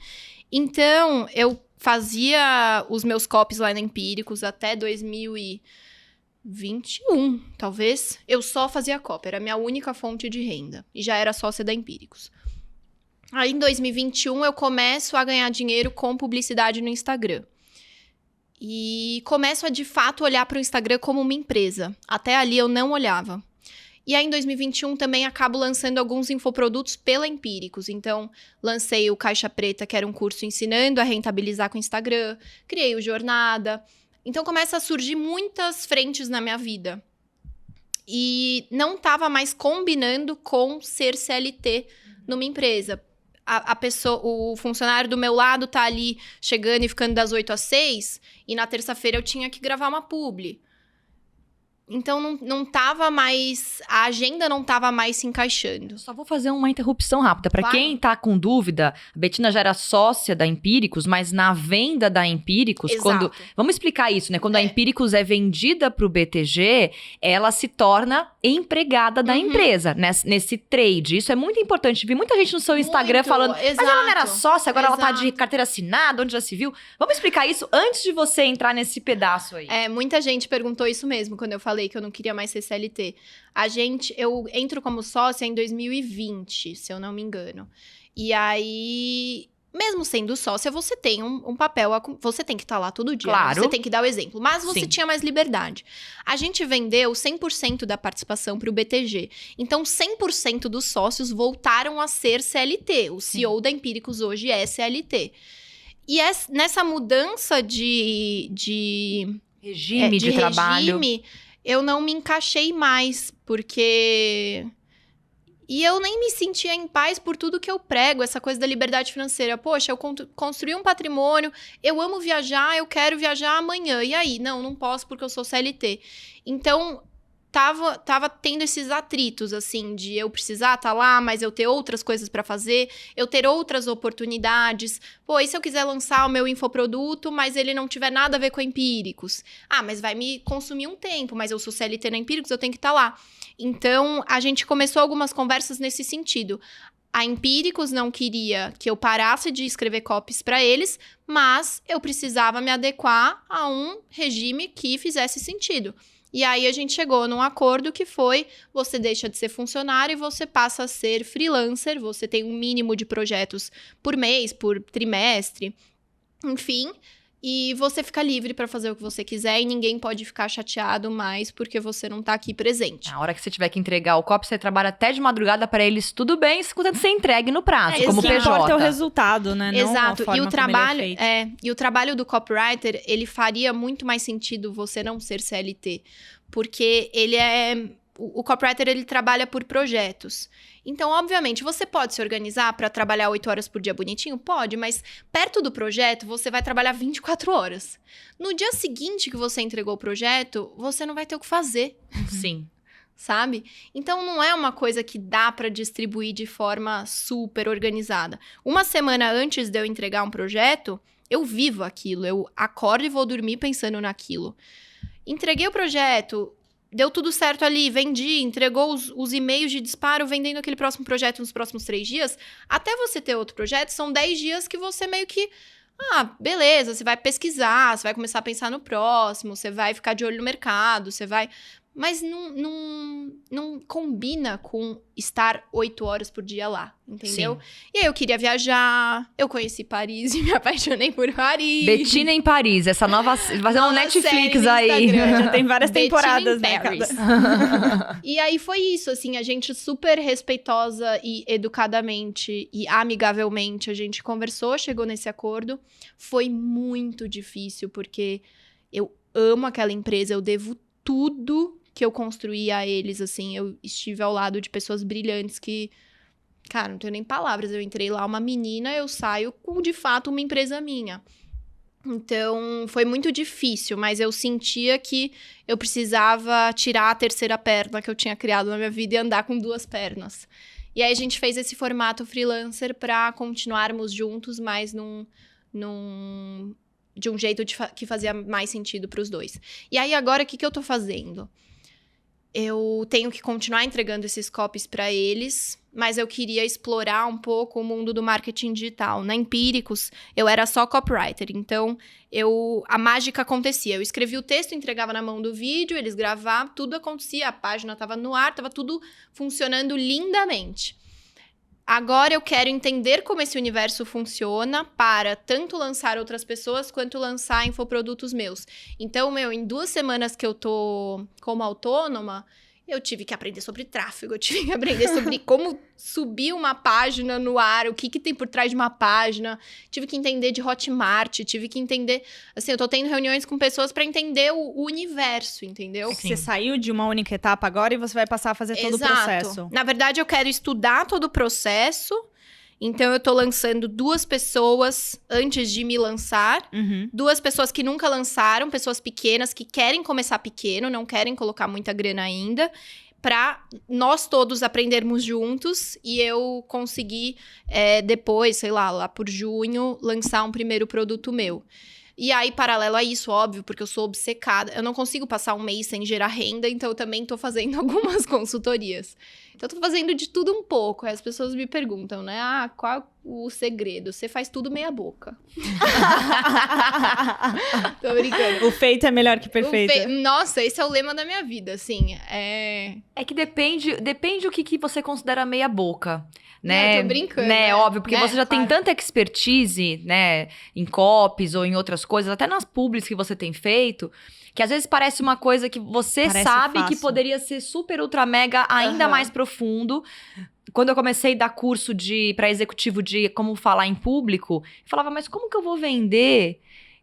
Então, eu fazia os meus copies lá na Empíricos até 2021, talvez. Eu só fazia copy, era a minha única fonte de renda. E já era sócia da Empíricos. Aí, em 2021, eu começo a ganhar dinheiro com publicidade no Instagram. E começo a, de fato, olhar para o Instagram como uma empresa. Até ali, eu não olhava. E aí, em 2021, também acabo lançando alguns infoprodutos pela Empíricos. Então, lancei o Caixa Preta, que era um curso ensinando a rentabilizar com o Instagram. Criei o Jornada. Então, começa a surgir muitas frentes na minha vida. E não estava mais combinando com ser CLT numa empresa. O funcionário do meu lado tá ali chegando e ficando das 8 às 6, e na terça-feira eu tinha que gravar uma publi. Então, não tava mais... A agenda não tava mais se encaixando. Só vou fazer uma interrupção rápida. Para Claro. quem tá com dúvida, a Betina já era sócia da Empíricos, mas na venda da Empíricos, Exato. Vamos explicar isso, né? Quando a Empíricos é vendida pro BTG, ela se torna empregada da empresa, nesse trade. Isso é muito importante. Vi muita gente no seu Instagram Muito, falando, mas ela não era exato. sócia, agora ela tá de Exato. carteira assinada, onde já se viu. Vamos explicar isso antes de você entrar nesse pedaço aí. Muita gente perguntou isso mesmo, quando eu falei que eu não queria mais ser CLT. Eu entro como sócia em 2020, se eu não me engano. E aí, mesmo sendo sócia, você tem um papel, você tem que estar lá todo dia, Claro. Você tem que dar o exemplo, mas você Sim. tinha mais liberdade. A gente vendeu 100% da participação para o BTG, então 100% dos sócios voltaram a ser CLT. O CEO da Empíricos hoje é CLT. E nessa mudança de Regime de trabalho. eu não me encaixei mais, porque... E eu nem me sentia em paz por tudo que eu prego, essa coisa da liberdade financeira. Poxa, eu construí um patrimônio, eu amo viajar, eu quero viajar amanhã. E aí? Não posso porque eu sou CLT. Então, tava tendo esses atritos, assim, de eu precisar estar lá, mas eu ter outras coisas para fazer, eu ter outras oportunidades. Pô, e se eu quiser lançar o meu infoproduto, mas ele não tiver nada a ver com a Empíricos? Ah, mas vai me consumir um tempo, mas eu sou CLT na Empíricos, eu tenho que estar lá. Então, a gente começou algumas conversas nesse sentido. A Empíricos não queria que eu parasse de escrever copies para eles, mas eu precisava me adequar a um regime que fizesse sentido. E aí a gente chegou num acordo que foi: você deixa de ser funcionário e você passa a ser freelancer, você tem um mínimo de projetos por mês, por trimestre, enfim, e você fica livre para fazer o que você quiser e ninguém pode ficar chateado mais porque você não tá aqui presente. Na hora que você tiver que entregar o copy, você trabalha até de madrugada para eles, tudo bem, contanto que você entregue no prazo, como o que PJ. importa é o resultado, né? Exato, não a e o forma trabalho, como ele é feito. e o trabalho do copywriter, ele faria muito mais sentido você não ser CLT, porque ele o copywriter, ele trabalha por projetos. Então, obviamente, você pode se organizar para trabalhar 8 horas por dia bonitinho? Pode, mas perto do projeto, você vai trabalhar 24 horas. No dia seguinte que você entregou o projeto, você não vai ter o que fazer. Sim. Sabe? Então, não é uma coisa que dá para distribuir de forma super organizada. Uma semana antes de eu entregar um projeto, eu vivo aquilo. Eu acordo e vou dormir pensando naquilo. Entreguei o projeto, deu tudo certo ali, vendi, entregou os e-mails de disparo, vendendo aquele próximo projeto nos próximos 3 dias. Até você ter outro projeto, são 10 dias que você meio que... Ah, beleza, você vai pesquisar, você vai começar a pensar no próximo, você vai ficar de olho no mercado, você vai... Mas não combina com estar 8 horas por dia lá, entendeu? Sim. E aí eu queria viajar, eu conheci Paris e me apaixonei por Paris. Betina em Paris, essa nova... Vai ser um Netflix aí. Já tem várias Betina temporadas, in né? Paris. E aí foi isso, assim, a gente super respeitosa e educadamente e amigavelmente, a gente conversou, chegou nesse acordo. Foi muito difícil, porque eu amo aquela empresa, eu devo tudo que eu construí a eles, assim, eu estive ao lado de pessoas brilhantes que, cara, não tenho nem palavras, eu entrei lá uma menina, eu saio com, de fato, uma empresa minha. Então, foi muito difícil, mas eu sentia que eu precisava tirar a terceira perna que eu tinha criado na minha vida e andar com 2 pernas. E aí a gente fez esse formato freelancer para continuarmos juntos, mas de um jeito que fazia mais sentido para os dois. E aí, agora, o que eu tô fazendo? Eu tenho que continuar entregando esses copies para eles, mas eu queria explorar um pouco o mundo do marketing digital. Na Empíricos, eu era só copywriter, então a mágica acontecia. Eu escrevia o texto, entregava na mão do vídeo, eles gravavam, tudo acontecia, a página estava no ar, estava tudo funcionando lindamente. Agora eu quero entender como esse universo funciona para tanto lançar outras pessoas quanto lançar infoprodutos meus. Então, em 2 semanas que eu tô como autônoma, eu tive que aprender sobre tráfego, eu tive que aprender sobre como subir uma página no ar, o que tem por trás de uma página, tive que entender de Hotmart, tive que entender... Assim, eu tô tendo reuniões com pessoas para entender o universo, entendeu? Você saiu de uma única etapa agora e você vai passar a fazer todo o processo. Na verdade, eu quero estudar todo o processo. Então, eu tô lançando 2 pessoas antes de me lançar. 2 pessoas que nunca lançaram, pessoas pequenas que querem começar pequeno, não querem colocar muita grana ainda, pra nós todos aprendermos juntos e eu conseguir, depois, sei lá por junho, lançar um primeiro produto meu. E aí, paralelo a isso, óbvio, porque eu sou obcecada, eu não consigo passar um mês sem gerar renda, então eu também tô fazendo algumas consultorias. Então, eu tô fazendo de tudo um pouco. Aí as pessoas me perguntam, né? Ah, qual é o segredo? Você faz tudo meia boca. Tô brincando. O feito é melhor que perfeito. Nossa, esse é o lema da minha vida, assim. É que depende o que você considera meia boca, né? Eu tô brincando, né? Óbvio, porque né? você já tem tanta expertise, né? Em copies ou em outras coisas, até nas publis que você tem feito, que às vezes parece uma coisa que você Parece sabe fácil. que poderia ser super, ultra, mega, ainda mais profundo. Quando eu comecei a dar curso para executivo de como falar em público, eu falava, mas como que eu vou vender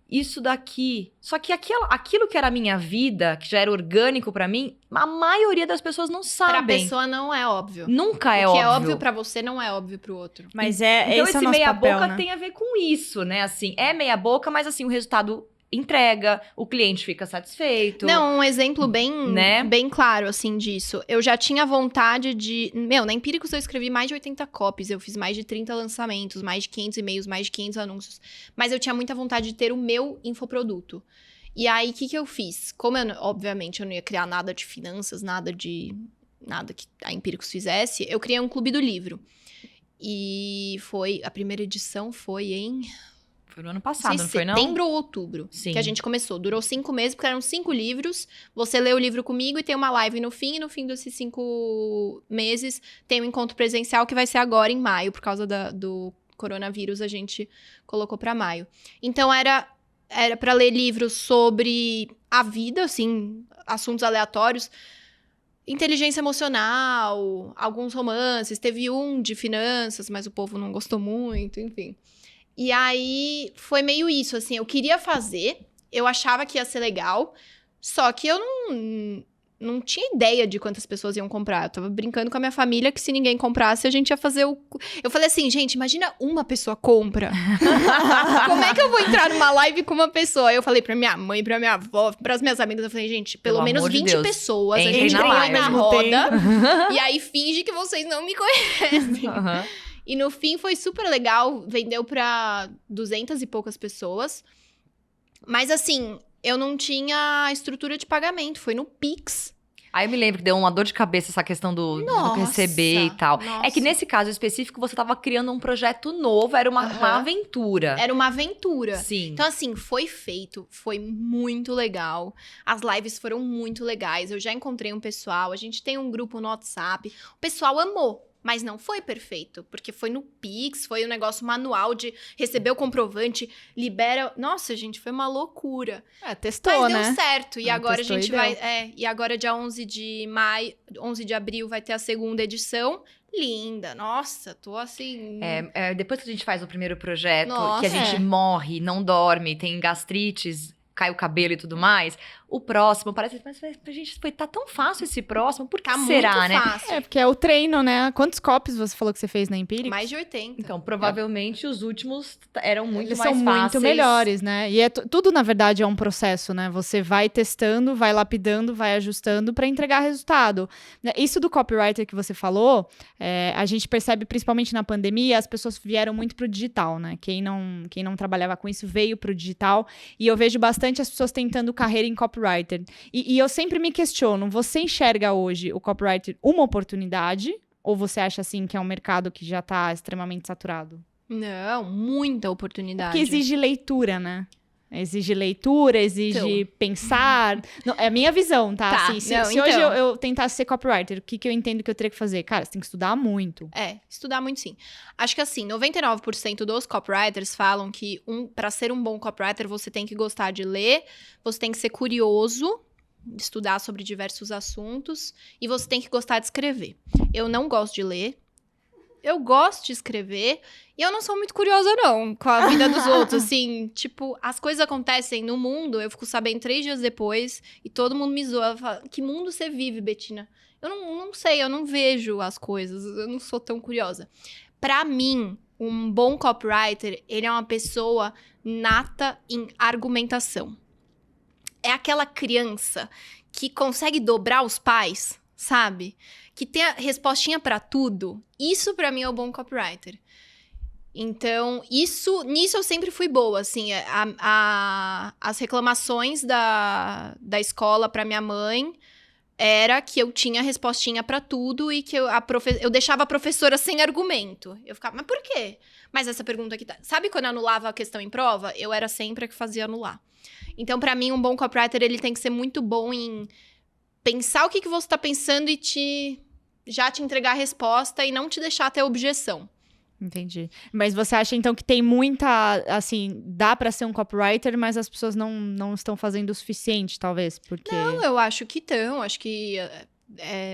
isso daqui. Só que aquilo que era a minha vida, que já era orgânico pra mim, a maioria das pessoas não Pra sabem. pessoa não é óbvio. Nunca é O que óbvio. é óbvio pra você não é óbvio pro outro. Mas Então esse é esse o nosso meia papel, boca né? tem a ver com isso, né? Assim, é meia boca, mas assim, o resultado entrega, o cliente fica satisfeito. Não, um exemplo bem, Né? bem claro, assim, disso. Eu já tinha vontade de... na Empíricos eu escrevi mais de 80 copies, eu fiz mais de 30 lançamentos, mais de 500 e-mails, mais de 500 anúncios. Mas eu tinha muita vontade de ter o meu infoproduto. E aí, o que eu fiz? Como, obviamente, eu não ia criar nada de finanças, nada que a Empíricos fizesse, eu criei um clube do livro. E a primeira edição foi em... Foi no ano passado, não foi não? setembro ou outubro, Sim. que a gente começou. Durou 5 meses, porque eram 5 livros. Você lê o livro comigo e tem uma live no fim. E no fim desses 5 meses, tem um encontro presencial que vai ser agora, em maio. Por causa do coronavírus, a gente colocou pra maio. Então, era pra ler livros sobre a vida, assim, assuntos aleatórios. Inteligência emocional, alguns romances. Teve um de finanças, mas o povo não gostou muito, enfim. E aí, foi meio isso, assim, eu queria fazer, eu achava que ia ser legal, só que eu não tinha ideia de quantas pessoas iam comprar. Eu tava brincando com a minha família que se ninguém comprasse, a gente ia fazer o... Eu falei assim, gente, imagina uma pessoa compra. Como é que eu vou entrar numa live com uma pessoa? Aí eu falei pra minha mãe, pra minha avó, pras minhas amigas, eu falei, gente, pelo menos amor de 20 Deus, pessoas, a entrem gente na entra live na ao mesmo roda, e aí finge que vocês não me conhecem. Aham. E no fim foi super legal, vendeu pra 200 e poucas pessoas. Mas assim, eu não tinha estrutura de pagamento, foi no Pix. Aí eu me lembro que deu uma dor de cabeça essa questão do receber e tal. Nossa. É que nesse caso específico você tava criando um projeto novo, era uma aventura. Era uma aventura. Sim. Então, assim, foi feito, foi muito legal. As lives foram muito legais. Eu já encontrei um pessoal, a gente tem um grupo no WhatsApp. O pessoal amou. Mas não foi perfeito, porque foi no Pix, foi um negócio manual de receber o comprovante, libera... Nossa, gente, foi uma loucura. Testou, Mas né? deu certo. E agora a testou gente e deu. vai... e agora dia 11 de abril vai ter a segunda edição. Linda. Nossa, tô assim... Depois que a gente faz o primeiro projeto, Nossa, que a gente morre, não dorme, tem gastrites, cai o cabelo e tudo mais, o próximo parece... Mas pra gente tá tão fácil esse próximo, por que Tá será, muito né? fácil. Porque é o treino, né? Quantos copies você falou que você fez na Empíricos? Mais de 80. Então, provavelmente os últimos eram muito Eles mais são fáceis. muito melhores, né? E tudo, na verdade, é um processo, né? Você vai testando, vai lapidando, vai ajustando para entregar resultado. Isso do copywriter que você falou, a gente percebe principalmente na pandemia, as pessoas vieram muito pro digital, né? Quem não trabalhava com isso veio pro digital. E eu vejo bastante as pessoas tentando carreira em copywriter. E eu sempre me questiono, você enxerga hoje o copywriter uma oportunidade? Ou você acha, assim, que é um mercado que já tá extremamente saturado? Não, muita oportunidade. Porque exige leitura, né? Exige leitura, exige pensar. Não, é a minha visão, tá? Tá, Assim, se não, hoje então. eu tentasse ser copywriter, o que eu entendo que eu teria que fazer? Cara, você tem que estudar muito. Estudar muito sim. Acho que assim, 99% dos copywriters falam que para ser um bom copywriter, você tem que gostar de ler, você tem que ser curioso, estudar sobre diversos assuntos, e você tem que gostar de escrever. Eu não gosto de ler, eu gosto de escrever, e eu não sou muito curiosa, não, com a vida dos outros, assim, tipo, as coisas acontecem no mundo, eu fico sabendo 3 dias depois, e todo mundo me zoa, fala, que mundo você vive, Betina? Eu não sei, eu não vejo as coisas, eu não sou tão curiosa. Pra mim, um bom copywriter, ele é uma pessoa nata em argumentação. É aquela criança que consegue dobrar os pais, sabe? Que tem a respostinha pra tudo. Isso pra mim é o bom copywriter. Então, nisso eu sempre fui boa, assim, as reclamações da escola pra minha mãe era que eu tinha respostinha pra tudo e que eu deixava a professora sem argumento. Eu ficava, mas por quê? Mas essa pergunta aqui tá... Sabe quando eu anulava a questão em prova? Eu era sempre a que fazia anular. Então, pra mim, um bom copywriter, ele tem que ser muito bom em pensar o que você tá pensando e já te entregar a resposta e não te deixar ter objeção. Entendi. Mas você acha, então, que tem muita, assim, dá pra ser um copywriter, mas as pessoas não estão fazendo o suficiente, talvez, porque... Não, eu acho que estão. Acho que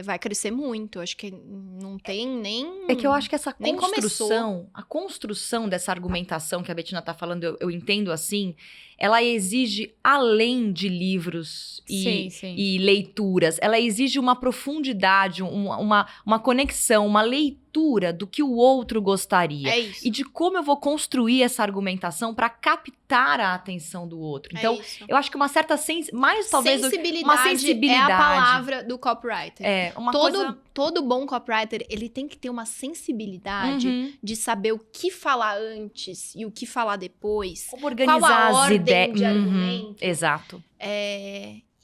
vai crescer muito. Acho que não tem nem... É que eu acho que essa nem construção, a construção dessa argumentação que a Bettina tá falando, eu entendo assim, ela exige, além de livros e leituras, ela exige uma profundidade, uma conexão, uma leitura do que o outro gostaria. É isso. E de como eu vou construir essa argumentação para captar a atenção do outro. Então, eu acho que uma certa mais talvez uma sensibilidade é a palavra do copywriter. Coisa... Todo bom copywriter, ele tem que ter uma sensibilidade de saber o que falar antes e o que falar depois. Como organizar as ideias de argumento. Exato.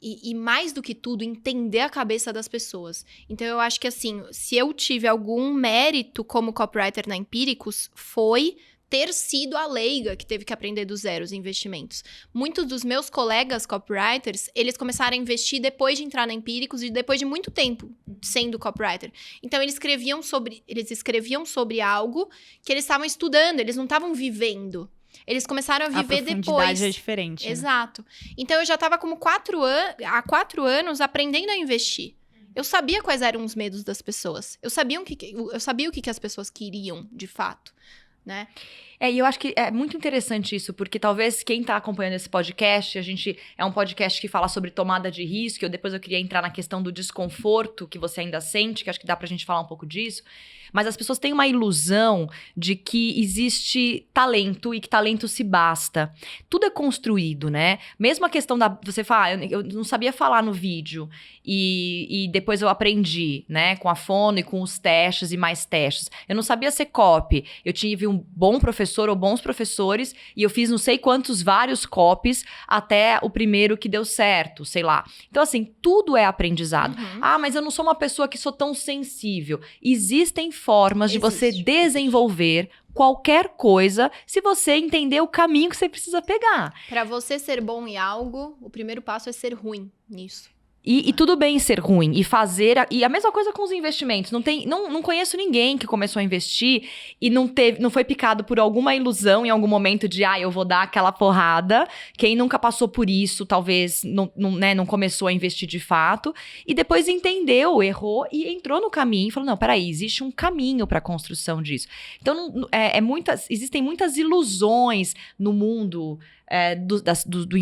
E mais do que tudo, entender a cabeça das pessoas. Então, eu acho que assim, se eu tive algum mérito como copywriter na Empíricos, foi ter sido a leiga que teve que aprender do zero os investimentos. Muitos dos meus colegas copywriters, eles começaram a investir depois de entrar na Empíricos e depois de muito tempo sendo copywriter. Então, eles escreviam sobre algo que eles estavam estudando, eles não estavam vivendo. Eles começaram a viver depois. A profundidade é diferente. Né? Exato. Então, eu já estava como há 4 anos aprendendo a investir. Eu sabia quais eram os medos das pessoas. Eu sabia o que as pessoas queriam, de fato. Né? E eu acho que é muito interessante isso, porque talvez quem tá acompanhando esse podcast, é um podcast que fala sobre tomada de risco, depois eu queria entrar na questão do desconforto que você ainda sente, que acho que dá pra gente falar um pouco disso, mas as pessoas têm uma ilusão de que existe talento e que talento se basta. Tudo é construído, né? Mesmo a questão você fala, eu não sabia falar no vídeo e depois eu aprendi, né? Com a fono e com os testes e mais testes. Eu não sabia ser copy. Eu tive um bom professor ou bons professores e eu fiz não sei quantos vários copies até o primeiro que deu certo, sei lá. Então, assim, tudo é aprendizado. Mas eu não sou uma pessoa que sou tão sensível. Existem formas de você desenvolver qualquer coisa se você entender o caminho que você precisa pegar. Para você ser bom em algo, o primeiro passo é ser ruim nisso. E tudo bem ser ruim e fazer... E a mesma coisa com os investimentos. Não conheço ninguém que começou a investir e não foi picado por alguma ilusão em algum momento de eu vou dar aquela porrada. Quem nunca passou por isso, talvez não começou a investir de fato. E depois entendeu, errou e entrou no caminho e falou, não, peraí, existe um caminho para a construção disso. Então, existem muitas ilusões no mundo...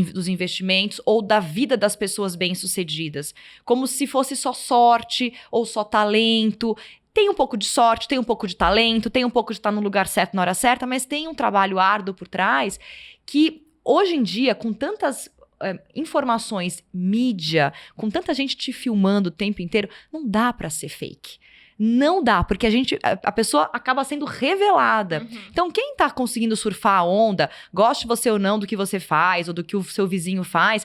dos investimentos ou da vida das pessoas bem-sucedidas. Como se fosse só sorte ou só talento. Tem um pouco de sorte, tem um pouco de talento, tem um pouco de estar no lugar certo na hora certa, mas tem um trabalho árduo por trás que, hoje em dia, com tantas informações, mídia, com tanta gente te filmando o tempo inteiro, não dá pra ser fake. Não dá, porque a pessoa acaba sendo revelada. Então, quem tá conseguindo surfar a onda, goste você ou não do que você faz, ou do que o seu vizinho faz,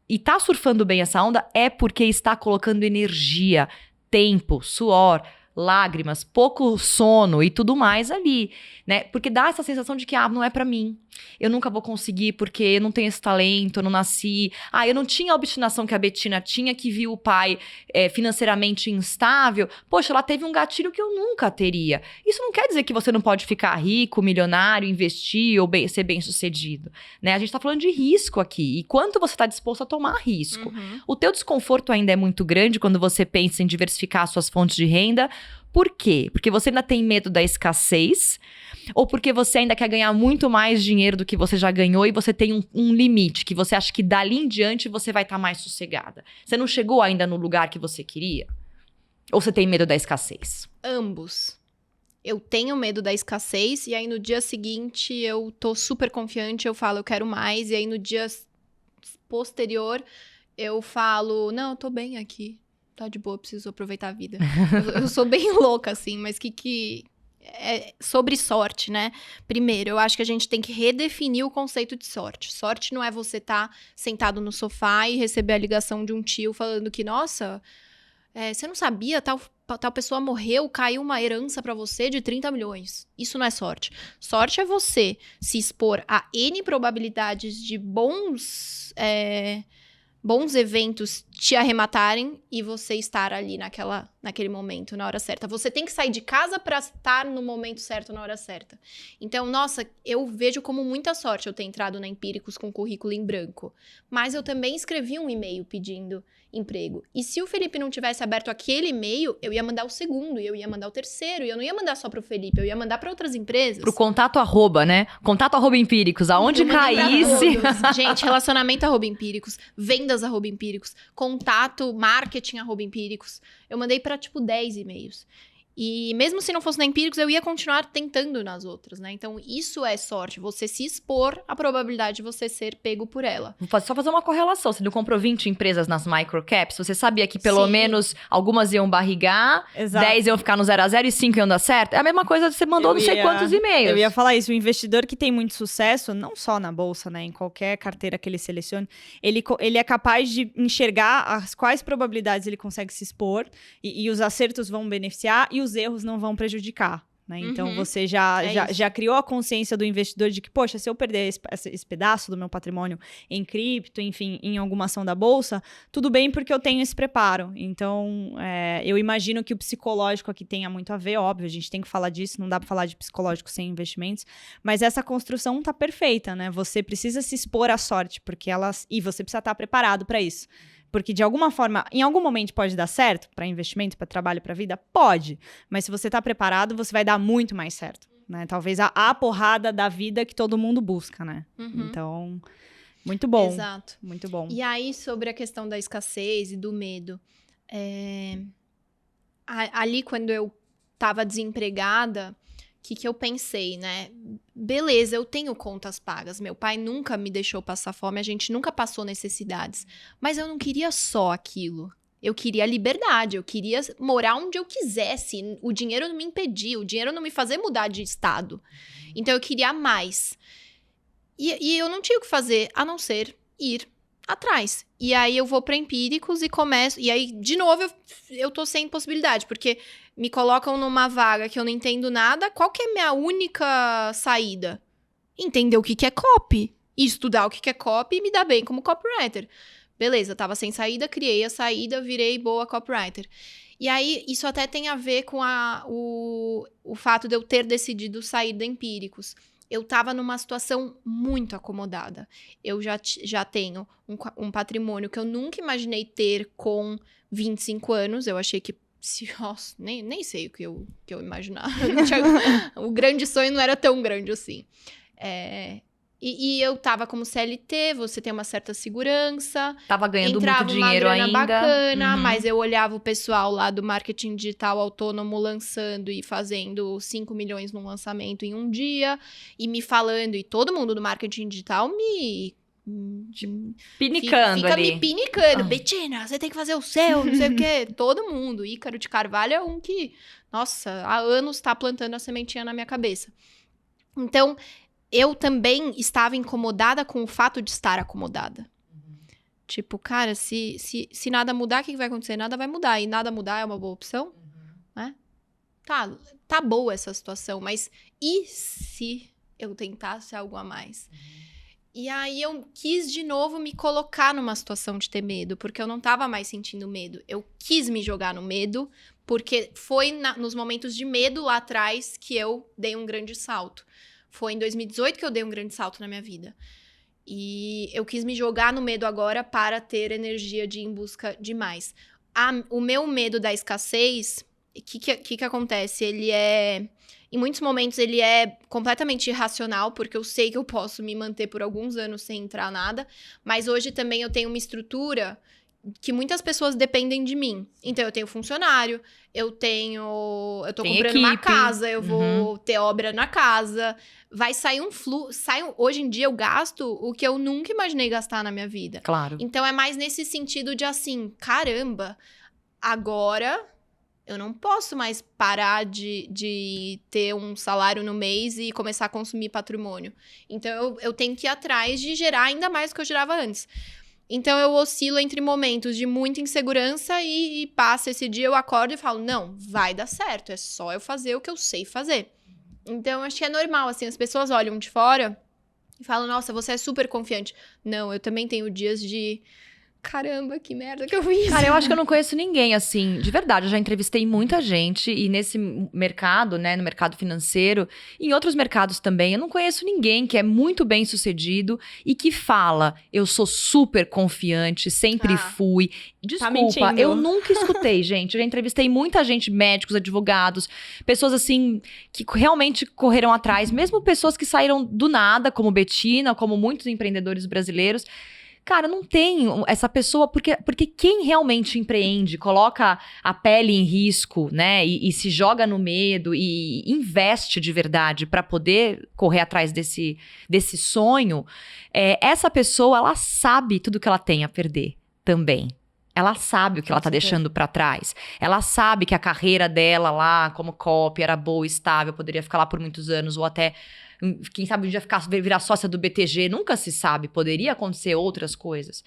e tá surfando bem essa onda, é porque está colocando energia, tempo, suor, lágrimas, pouco sono e tudo mais ali, né? Porque dá essa sensação de que, não é pra mim. Eu nunca vou conseguir porque eu não tenho esse talento, eu não nasci. Eu não tinha a obstinação que a Bettina tinha, que viu o pai financeiramente instável. Poxa, ela teve um gatilho que eu nunca teria. Isso não quer dizer que você não pode ficar rico, milionário, investir ou ser bem-sucedido, né? A gente tá falando de risco aqui. E quanto você tá disposto a tomar risco? O teu desconforto ainda é muito grande quando você pensa em diversificar suas fontes de renda. Por quê? Porque você ainda tem medo da escassez ou porque você ainda quer ganhar muito mais dinheiro do que você já ganhou e você tem um limite que você acha que dali em diante você vai estar mais sossegada? Você não chegou ainda no lugar que você queria? Ou você tem medo da escassez? Ambos. Eu tenho medo da escassez e aí no dia seguinte eu tô super confiante, eu falo eu quero mais e aí no dia posterior eu falo, não, eu tô bem aqui. Tá de boa, preciso aproveitar a vida. Eu sou bem louca, assim, mas que é sobre sorte, né? Primeiro, eu acho que a gente tem que redefinir o conceito de sorte. Sorte não é você estar sentado no sofá e receber a ligação de um tio falando que, nossa, você não sabia, tal pessoa morreu, caiu uma herança pra você de 30 milhões. Isso não é sorte. Sorte é você se expor a N probabilidades de bons eventos te arrematarem e você estar ali naquele momento, na hora certa. Você tem que sair de casa para estar no momento certo, na hora certa. Então, nossa, eu vejo como muita sorte eu ter entrado na Empíricos com currículo em branco. Mas eu também escrevi um e-mail pedindo emprego. E se o Felipe não tivesse aberto aquele e-mail, eu ia mandar o segundo, e eu ia mandar o terceiro, e eu não ia mandar só pro Felipe, eu ia mandar para outras empresas. Pro contato arroba, né? Contato arroba Empíricos, aonde caísse. Gente, relacionamento arroba Empíricos, vendas arroba Empíricos, contato, marketing arroba Empíricos. Eu mandei pra, 10 e-mails. E mesmo se não fosse na Empíricos, eu ia continuar tentando nas outras, né? Então, isso é sorte. Você se expor, a probabilidade de você ser pego por ela. Só fazer uma correlação. Você não comprou 20 empresas nas microcaps, você sabia que pelo Sim. menos algumas iam barrigar, Exato. 10 iam ficar no 0 a 0 e 5 iam dar certo. É a mesma coisa que você mandou não sei quantos e-mails. Eu ia falar isso, o investidor que tem muito sucesso, não só na bolsa, né, em qualquer carteira que ele selecione, ele é capaz de enxergar quais probabilidades ele consegue se expor e os acertos vão beneficiar e os erros não vão prejudicar. Né? Então, você já criou a consciência do investidor de que, poxa, se eu perder esse pedaço do meu patrimônio em cripto, enfim, em alguma ação da bolsa, tudo bem porque eu tenho esse preparo. Então, eu imagino que o psicológico aqui tenha muito a ver, óbvio, a gente tem que falar disso, não dá para falar de psicológico sem investimentos, mas essa construção tá perfeita, né? Você precisa se expor à sorte, e você precisa estar preparado para isso. Porque, de alguma forma, em algum momento pode dar certo para investimento, para trabalho, para vida? Pode. Mas se você está preparado, você vai dar muito mais certo. Né? Talvez a porrada da vida que todo mundo busca, né? Então, muito bom. Exato. Muito bom. E aí, sobre a questão da escassez e do medo. Ali, quando eu estava desempregada, o que eu pensei, né? Beleza, eu tenho contas pagas. Meu pai nunca me deixou passar fome, a gente nunca passou necessidades. Mas eu não queria só aquilo. Eu queria liberdade, eu queria morar onde eu quisesse. O dinheiro não me impedia, o dinheiro não me fazia mudar de estado. Então eu queria mais. E eu não tinha o que fazer, a não ser ir atrás. E aí eu vou para Empíricos e começo... E aí, de novo, eu tô sem possibilidade, porque me colocam numa vaga que eu não entendo nada. Qual que é a minha única saída? Entender o que é copy. E estudar o que é copy e me dar bem como copywriter. Beleza, tava sem saída, criei a saída, virei boa copywriter. E aí, isso até tem a ver com o fato de eu ter decidido sair da Empíricos. Eu estava numa situação muito acomodada. Eu já tenho um patrimônio que eu nunca imaginei ter com 25 anos. Eu achei que... Nossa, nem sei o que eu imaginava. O grande sonho não era tão grande assim. E eu tava como CLT, você tem uma certa segurança. Tava ganhando muito dinheiro ainda. Entrava uma grana bacana, mas eu olhava o pessoal lá do marketing digital autônomo lançando e fazendo 5 milhões num lançamento em um dia. E me falando, e todo mundo do marketing digital pinicando fica ali. me pinicando. Bettina, você tem que fazer o seu, não sei o quê. Todo mundo. Ícaro de Carvalho é um que, nossa, há anos tá plantando a sementinha na minha cabeça. Então... eu também estava incomodada com o fato de estar acomodada. Tipo, cara, se nada mudar, o que vai acontecer? Nada vai mudar. E nada mudar é uma boa opção? Né? Tá boa essa situação, mas e se eu tentasse algo a mais? E aí eu quis de novo me colocar numa situação de ter medo, porque eu não tava mais sentindo medo. Eu quis me jogar no medo, porque foi nos momentos de medo lá atrás que eu dei um grande salto. Foi em 2018 que eu dei um grande salto na minha vida. E eu quis me jogar no medo agora para ter energia de ir em busca de mais. O meu medo da escassez, o que acontece? Em muitos momentos, ele é completamente irracional, porque eu sei que eu posso me manter por alguns anos sem entrar nada. Mas hoje também eu tenho uma estrutura que muitas pessoas dependem de mim. Então, eu tenho funcionário, eu tô comprando equipe. uma casa, eu vou ter obra na casa. Vai sair um fluxo. Hoje em dia, eu gasto o que eu nunca imaginei gastar na minha vida. Claro. Então, é mais nesse sentido de assim, caramba, agora eu não posso mais parar de ter um salário no mês e começar a consumir patrimônio. Então, eu tenho que ir atrás de gerar ainda mais do que eu gerava antes. Então, eu oscilo entre momentos de muita insegurança e passa esse dia, eu acordo e falo, não, vai dar certo, é só eu fazer o que eu sei fazer. Então, acho que é normal, assim, as pessoas olham de fora e falam, nossa, você é super confiante. Não, eu também tenho dias de caramba, que merda que eu fiz. Cara, eu acho que eu não conheço ninguém, assim, de verdade. Eu já entrevistei muita gente e nesse mercado, né, no mercado financeiro, e em outros mercados também, eu não conheço ninguém que é muito bem sucedido e que fala, eu sou super confiante, sempre fui. Desculpa, mentindo. eu nunca escutei, gente. Eu já entrevistei muita gente, médicos, advogados, pessoas assim, que realmente correram atrás, mesmo pessoas que saíram do nada, como Betina, como muitos empreendedores brasileiros. Cara, não tem essa pessoa, porque quem realmente empreende, coloca a pele em risco, né, e se joga no medo e investe de verdade para poder correr atrás desse sonho, essa pessoa, ela sabe tudo que ela tem a perder também. Ela sabe o que ela tá deixando pra trás. Ela sabe que a carreira dela lá, como copy, era boa, estável, poderia ficar lá por muitos anos, ou até, quem sabe, um dia virar sócia do BTG, nunca se sabe, poderia acontecer outras coisas,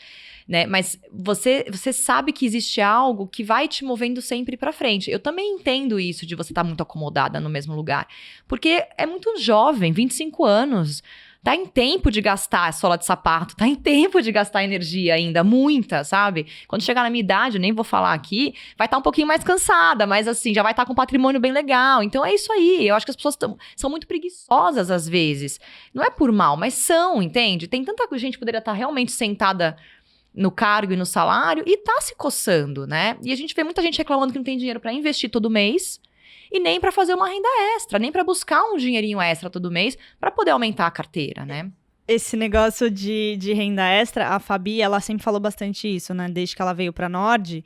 né? Mas você sabe que existe algo que vai te movendo sempre pra frente. Eu também entendo isso de você estar muito acomodada no mesmo lugar, porque é muito jovem, 25 anos, tá em tempo de gastar a sola de sapato, tá em tempo de gastar energia ainda, muita, sabe? Quando chegar na minha idade, eu nem vou falar aqui, vai estar um pouquinho mais cansada, mas assim, já vai estar com um patrimônio bem legal. Então é isso aí, eu acho que as pessoas são muito preguiçosas às vezes. Não é por mal, mas são, entende? Tem tanta gente que poderia estar realmente sentada no cargo e no salário e tá se coçando, né? E a gente vê muita gente reclamando que não tem dinheiro para investir todo mês, e nem para fazer uma renda extra, nem para buscar um dinheirinho extra todo mês para poder aumentar a carteira, né? Esse negócio de renda extra, a Fabi, ela sempre falou bastante isso, né? Desde que ela veio pra Nord.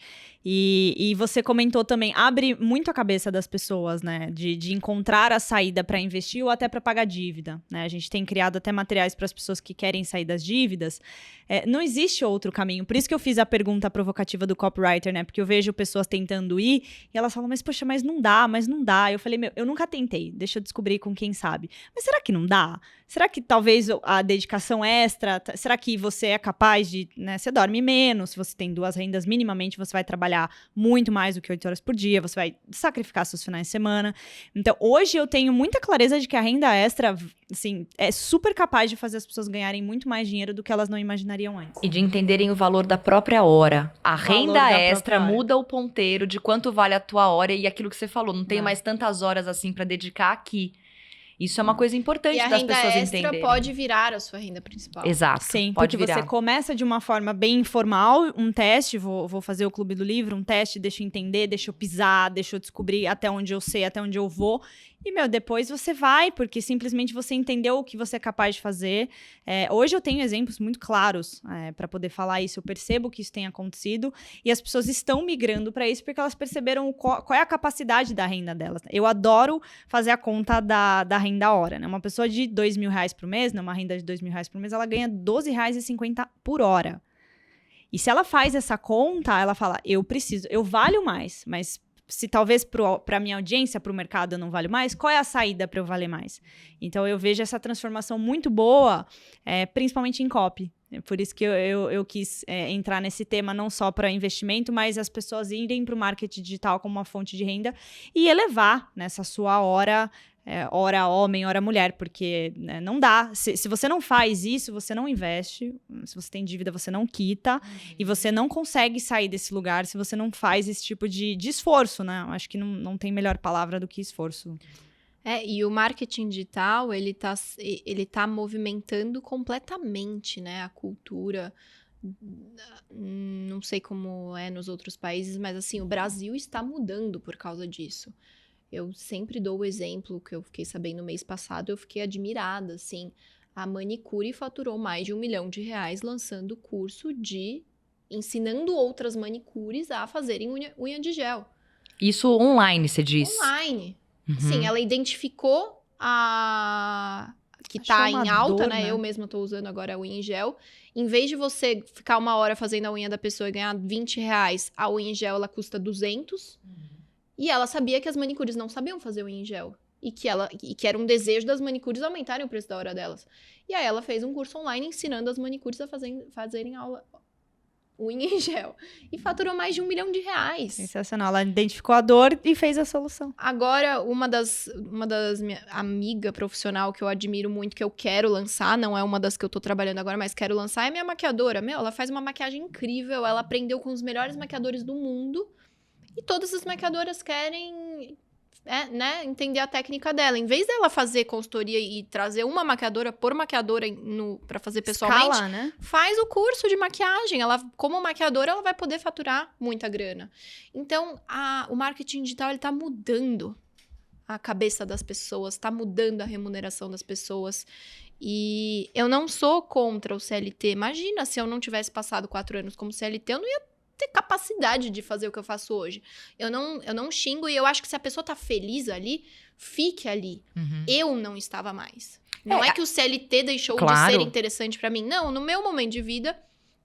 E você comentou também, abre muito a cabeça das pessoas, né? De encontrar a saída para investir ou até para pagar dívida, né? A gente tem criado até materiais para as pessoas que querem sair das dívidas. Não existe outro caminho. Por isso que eu fiz a pergunta provocativa do copywriter, né? Porque eu vejo pessoas tentando ir e elas falam, mas poxa, mas não dá. Eu falei, meu, eu nunca tentei, deixa eu descobrir com quem sabe. Mas será que não dá? Será que talvez a dedicação extra, será que você é capaz de, né? Você dorme menos, se você tem 2 rendas, minimamente você vai trabalhar muito mais do que 8 horas por dia, você vai sacrificar seus finais de semana. Então, hoje eu tenho muita clareza de que a renda extra, assim, é super capaz de fazer as pessoas ganharem muito mais dinheiro do que elas não imaginariam antes. E de entenderem o valor da própria hora. A renda extra muda o ponteiro de quanto vale a tua hora e aquilo que você falou, não tenho mais tantas horas assim para dedicar aqui. Isso é uma coisa importante das pessoas entenderem. E a renda extra pode virar a sua renda principal. Exato. Sim, pode porque virar. Você começa de uma forma bem informal, um teste, vou fazer o Clube do Livro, um teste, deixa eu entender, deixa eu pisar, deixa eu descobrir até onde eu sei, até onde eu vou. E, depois você vai, porque simplesmente você entendeu o que você é capaz de fazer. Hoje eu tenho exemplos muito claros para poder falar isso. Eu percebo que isso tem acontecido e as pessoas estão migrando para isso porque elas perceberam qual é a capacidade da renda delas. Eu adoro fazer a conta da renda hora, né? Uma pessoa de R$2.000 por mês, né? Uma renda de R$2.000 por mês, ela ganha R$12,50 por hora. E se ela faz essa conta, ela fala, eu valho mais, mas se talvez para a minha audiência, para o mercado eu não valho mais, qual é a saída para eu valer mais? Então eu vejo essa transformação muito boa, principalmente em copy. Por isso que eu quis entrar nesse tema não só para investimento, mas as pessoas irem para o marketing digital como uma fonte de renda e elevar nessa sua hora homem, hora mulher, porque não dá. Se você não faz isso, você não investe. Se você tem dívida, você não quita. E você não consegue sair desse lugar se você não faz esse tipo de esforço, né? Eu acho que não tem melhor palavra do que esforço. E o marketing digital, ele tá movimentando completamente, né, a cultura. Não sei como é nos outros países, mas assim, o Brasil está mudando por causa disso. Eu sempre dou o exemplo que eu fiquei sabendo no mês passado, eu fiquei admirada, assim. A manicure faturou mais de R$1 milhão lançando curso ensinando outras manicures a fazerem unha de gel. Isso online, você diz? Online. Sim, ela identificou que tá em alta, né? Eu mesma tô usando agora a unha em gel. Em vez de você ficar 1 hora fazendo a unha da pessoa e ganhar R$20, a unha em gel ela custa 200. E ela sabia que as manicures não sabiam fazer unha em gel. E que era um desejo das manicures aumentarem o preço da hora delas. E aí ela fez um curso online ensinando as manicures a fazerem unha em gel. E faturou mais de R$1 milhão. Sensacional. Ela identificou a dor e fez a solução. Agora, uma das minha amiga profissional que eu admiro muito, que eu quero lançar, não é uma das que eu tô trabalhando agora, mas quero lançar, é minha maquiadora. Ela faz uma maquiagem incrível, ela aprendeu com os melhores maquiadores do mundo, e todas as maquiadoras querem... entender a técnica dela. Em vez dela fazer consultoria e trazer uma maquiadora por maquiadora pra fazer pessoalmente, Escala, né? faz o curso de maquiagem. Ela, como maquiadora, ela vai poder faturar muita grana. Então, o marketing digital, ele tá mudando a cabeça das pessoas, tá mudando a remuneração das pessoas. E eu não sou contra o CLT. Imagina se eu não tivesse passado 4 anos como CLT, eu não ia ter capacidade de fazer o que eu faço hoje. Eu não xingo, e eu acho que se a pessoa tá feliz ali, fique ali. Eu não estava mais. Não é que o CLT deixou de ser interessante pra mim. Não, no meu momento de vida,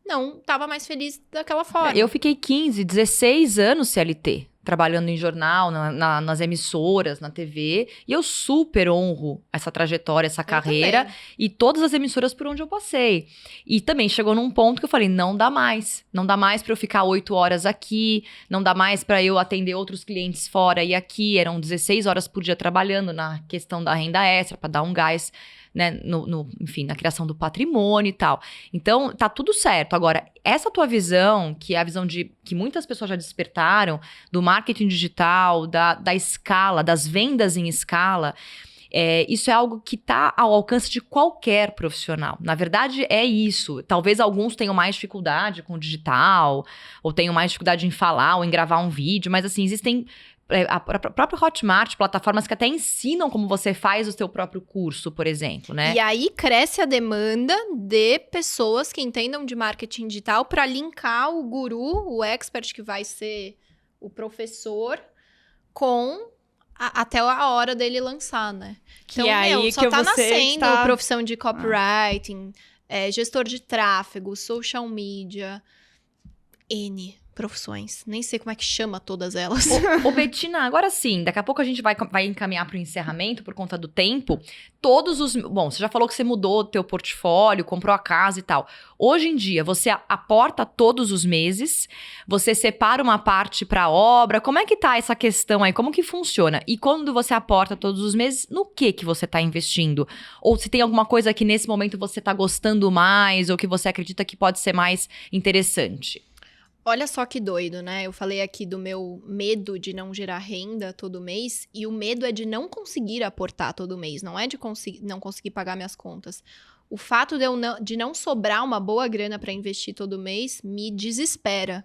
não tava mais feliz daquela forma. Eu fiquei 15, 16 anos CLT. Trabalhando em jornal, nas emissoras, na TV. E eu super honro essa trajetória, essa carreira. Também. E todas as emissoras por onde eu passei. E também chegou num ponto que eu falei, não dá mais. Não dá mais pra eu ficar 8 horas aqui. Não dá mais pra eu atender outros clientes fora e aqui. Eram 16 horas por dia trabalhando na questão da renda extra, pra dar um gás, né, enfim, na criação do patrimônio e tal. Então, tá tudo certo. Agora, essa tua visão, que é a visão que muitas pessoas já despertaram, do marketing digital, da escala, das vendas em escala, isso é algo que tá ao alcance de qualquer profissional. Na verdade, é isso. Talvez alguns tenham mais dificuldade com o digital, ou tenham mais dificuldade em falar, ou em gravar um vídeo, mas assim, existem... A própria Hotmart, plataformas que até ensinam como você faz o seu próprio curso, por exemplo, né? E aí cresce a demanda de pessoas que entendam de marketing digital para linkar o guru, o expert que vai ser o professor, com até a hora dele lançar, né? Então, só tá nascendo profissão de copywriting, gestor de tráfego, social media, profissões. Nem sei como é que chama todas elas. Ô Betina, agora sim, daqui a pouco a gente vai encaminhar para o encerramento por conta do tempo. Bom, você já falou que você mudou o teu portfólio, comprou a casa e tal. Hoje em dia, você aporta todos os meses, você separa uma parte para obra. Como é que tá essa questão aí? Como que funciona? E quando você aporta todos os meses, no que você tá investindo? Ou se tem alguma coisa que nesse momento você tá gostando mais, ou que você acredita que pode ser mais interessante? Olha só que doido, né? Eu falei aqui do meu medo de não gerar renda todo mês, e o medo é de não conseguir aportar todo mês, não é de não conseguir pagar minhas contas. O fato de não sobrar uma boa grana para investir todo mês me desespera.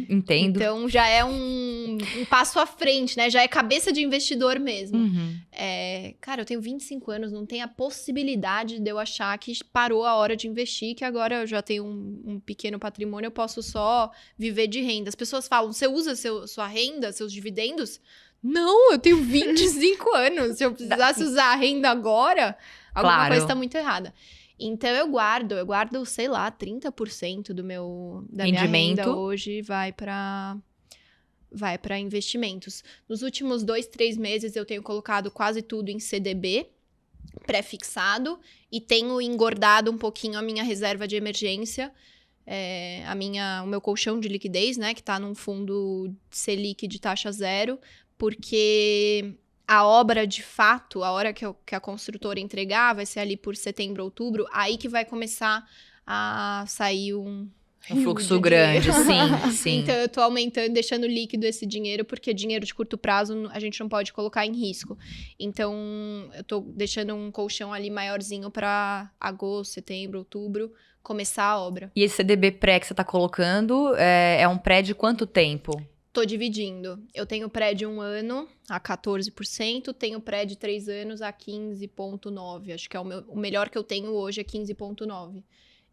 Entendo. Então, já é um passo à frente, né? Já é cabeça de investidor mesmo. Cara, eu tenho 25 anos, não tem a possibilidade de eu achar que parou a hora de investir, que agora eu já tenho um pequeno patrimônio, eu posso só viver de renda. As pessoas falam, você usa sua renda, seus dividendos? Não, eu tenho 25 anos. Se eu precisasse usar a renda agora, alguma coisa tá muito errada. Então, eu guardo, sei lá, 30% da minha renda hoje vai para investimentos. Nos últimos 2, 3 meses, eu tenho colocado quase tudo em CDB, pré-fixado, e tenho engordado um pouquinho a minha reserva de emergência, o meu colchão de liquidez, né, que tá num fundo Selic de taxa zero, porque... A obra, de fato, a hora que a construtora entregar, vai ser ali por setembro, outubro, aí que vai começar a sair um fluxo grande, sim. Então, eu tô aumentando, deixando líquido esse dinheiro, porque dinheiro de curto prazo a gente não pode colocar em risco. Então, eu tô deixando um colchão ali maiorzinho para agosto, setembro, outubro, começar a obra. E esse CDB pré que você tá colocando, é um pré de quanto tempo? Tô dividindo. Eu tenho pré de 1 ano a 14%, tenho pré de 3 anos a 15,9%. Acho que é o melhor que eu tenho hoje é 15,9%.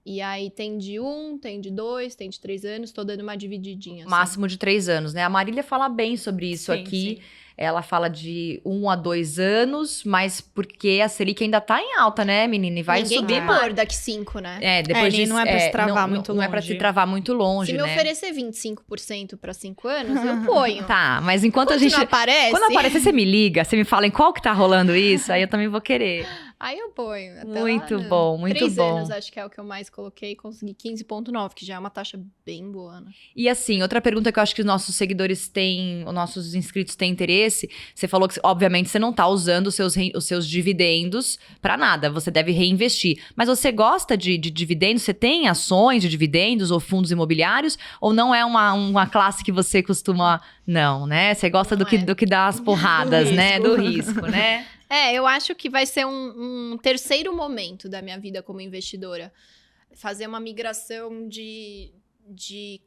E aí tem de 1, tem de 2, tem de 3 anos, tô dando uma divididinha. Assim. Máximo de 3 anos, né? A Marília fala bem sobre isso aqui. Sim. Ela fala de 1 a 2 anos, mas porque a Selic ainda tá em alta, né, menina? E vai subir. Ninguém por daqui 5, né? Depois disso, não é pra se travar muito longe. Não é pra se travar muito longe, né? Se me oferecer 25% pra 5 anos, eu ponho. Tá, mas enquanto a gente... Não aparece? Quando aparecer, você me liga, você me fala em qual que tá rolando isso, aí eu também vou querer. Aí eu ponho. Até Muito lá, bom, muito 3 bom. anos, acho que é o que eu mais coloquei. Consegui 15,9, que já é uma taxa bem boa, né? E assim, outra pergunta que eu acho que os nossos seguidores têm, os nossos inscritos têm interesse, você falou que, obviamente, você não tá usando os seus dividendos pra nada, você deve reinvestir. Mas você gosta de dividendos? Você tem ações de dividendos ou fundos imobiliários? Ou não é uma classe que você costuma... Não, né? Você gosta Não é. do que dá as porradas, né? risco. Do risco, né? Eu acho que vai ser um terceiro momento da minha vida como investidora. Fazer uma migração de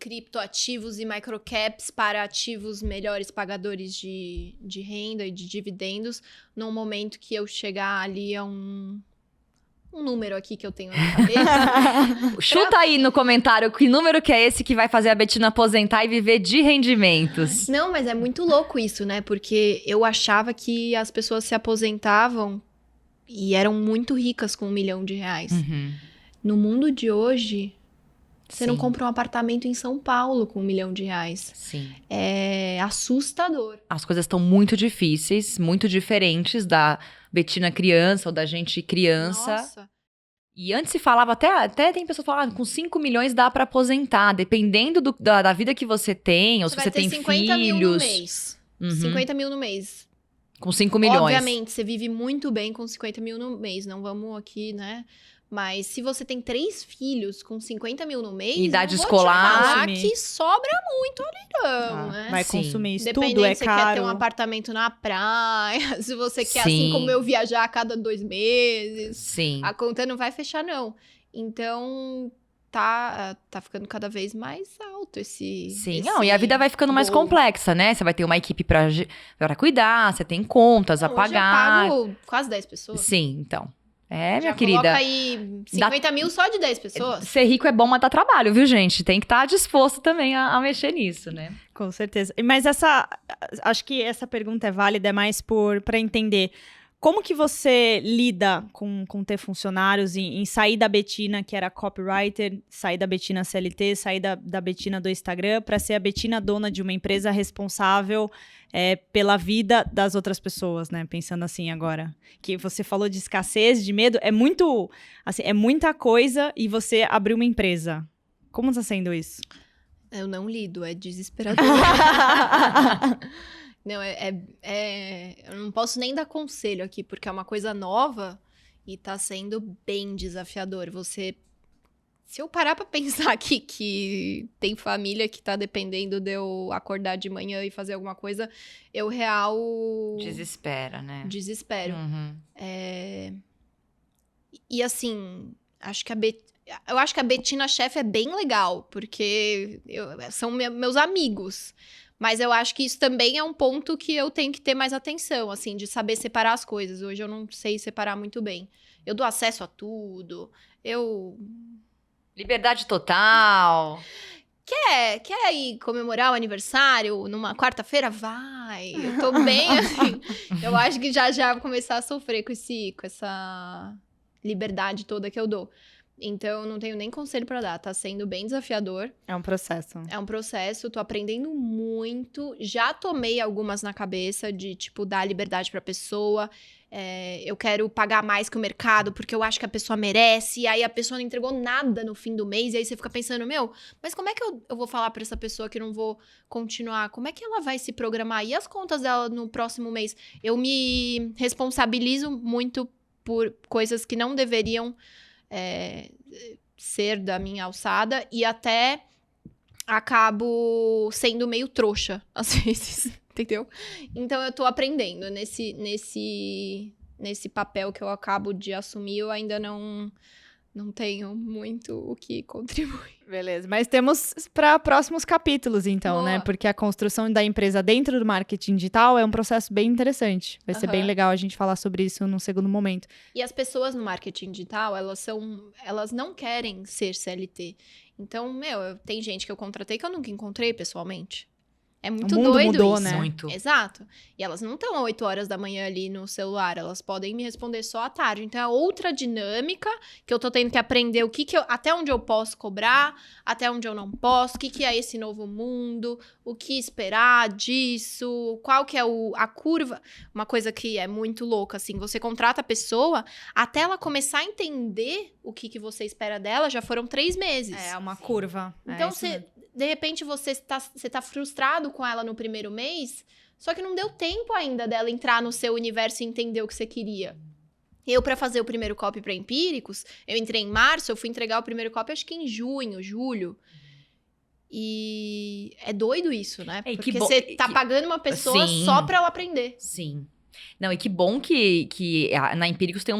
criptoativos e microcaps para ativos melhores pagadores de renda e de dividendos, num momento que eu chegar ali a um número aqui que eu tenho na cabeça. Chuta aí no comentário que número que é esse que vai fazer a Betina aposentar e viver de rendimentos. Não, mas é muito louco isso, né? Porque eu achava que as pessoas se aposentavam e eram muito ricas com R$1 milhão. Uhum. No mundo de hoje, você não Sim. compra um apartamento em São Paulo com R$1 milhão. Sim. É assustador. As coisas estão muito difíceis, muito diferentes da Betina criança ou da gente criança. Nossa. E antes se falava, até tem pessoas que falavam, com 5 milhões dá pra aposentar, dependendo da vida que você tem, ou Você se vai você ter tem 50 filhos. mil no mês. Uhum. 50 mil no mês. Com 5 milhões. Obviamente, você vive muito bem com 50 mil no mês. Não vamos aqui, né? Mas se você tem 3 filhos com 50 mil no mês, Idade eu vou escolar. te falar que sobra muito alirão, né? Vai Sim. consumir isso Dependendo tudo, é se você quer ter caro. um apartamento na praia, se você quer, Sim. assim como eu, viajar a cada 2 meses, Sim. a conta não vai fechar, não. Então, tá ficando cada vez mais alto Sim, esse não, e a vida vai ficando mais gol. complexa, né? Você vai ter uma equipe pra cuidar, você tem contas a Não, hoje eu pagar. pago quase 10 pessoas. Sim, então. É, minha Já querida. coloca aí 50 mil só de 10 pessoas. Ser rico é bom, mas dá trabalho, viu, gente? Tem que estar disposto também a mexer nisso, né? Com certeza. Mas acho que essa pergunta é válida, é mais para entender como que você lida com ter funcionários em sair da Betina, que era copywriter, sair da Betina CLT, sair da Betina do Instagram, para ser a Betina dona de uma empresa responsável pela vida das outras pessoas, né? Pensando assim agora. Que você falou de escassez, de medo, é muita coisa e você abriu uma empresa. Como está sendo isso? Eu não lido, é desesperador. Não, eu não posso nem dar conselho aqui, porque é uma coisa nova e tá sendo bem desafiador. Se eu parar pra pensar aqui que tem família que tá dependendo de eu acordar de manhã e fazer alguma coisa, eu Desespera, né? desespero. Uhum. E assim, eu acho que a Betina chefe é bem legal, porque são meus amigos. Mas eu acho que isso também é um ponto que eu tenho que ter mais atenção, assim, de saber separar as coisas. Hoje eu não sei separar muito bem. Eu dou acesso a tudo, Liberdade total. Quer ir comemorar o aniversário numa quarta-feira? Vai! Eu tô bem, assim. Eu acho que já vou começar a sofrer com essa liberdade toda que eu dou. Então, não tenho nem conselho pra dar. Tá sendo bem desafiador. É um processo. É um processo, tô aprendendo muito. Já tomei algumas na cabeça de, tipo, dar liberdade pra pessoa. Eu quero pagar mais que o mercado porque eu acho que a pessoa merece. E aí a pessoa não entregou nada no fim do mês. E aí você fica pensando, mas como é que eu vou falar pra essa pessoa que não vou continuar? Como é que ela vai se programar? E as contas dela no próximo mês? Eu me responsabilizo muito por coisas que não deveriam ser da minha alçada e até acabo sendo meio trouxa, às vezes, entendeu? Então eu tô aprendendo nesse papel que eu acabo de assumir, eu ainda não tenho muito o que contribuir. Beleza, mas temos para próximos capítulos, então, Boa. né? Porque a construção da empresa dentro do marketing digital é um processo bem interessante. Vai ser bem legal a gente falar sobre isso num segundo momento. E as pessoas no marketing digital, elas não querem ser CLT. Então, tem gente que eu contratei que eu nunca encontrei pessoalmente. É muito O mundo doido mudou, isso. né? Muito. Exato. E elas não estão 8 horas da manhã ali no celular, elas podem me responder só à tarde. Então é outra dinâmica que eu tô tendo que aprender até onde eu posso cobrar, até onde eu não posso, o que é esse novo mundo, o que esperar disso, qual que é a curva. Uma coisa que é muito louca, assim, você contrata a pessoa, até ela começar a entender o que você espera dela, já foram 3 meses. É uma curva. Então, isso mesmo. de repente, você tá frustrado com ela no primeiro mês, só que não deu tempo ainda dela entrar no seu universo e entender o que você queria. Eu, pra fazer o primeiro copy pra Empíricos, eu entrei em março, eu fui entregar o primeiro copy acho que em junho, julho. E é doido isso, né? É, Porque você tá pagando uma pessoa Sim. só pra ela aprender. Sim. Não, e que bom que na Empíricos tem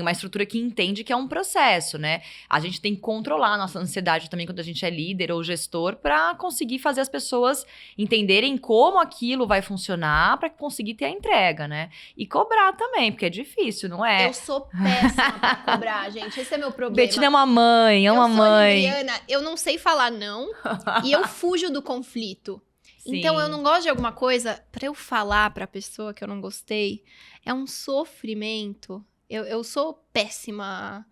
uma estrutura que entende que é um processo, né? A gente tem que controlar a nossa ansiedade também quando a gente é líder ou gestor pra conseguir fazer as pessoas entenderem como aquilo vai funcionar pra conseguir ter a entrega, né? E cobrar também, porque é difícil, não é? Eu sou péssima pra cobrar, gente. Esse é meu problema. Betina é uma mãe, Eu sou libriana, eu não sei falar não e eu fujo do conflito. Então, eu não gosto de alguma coisa, pra eu falar pra pessoa que eu não gostei, é um sofrimento. Eu sou péssima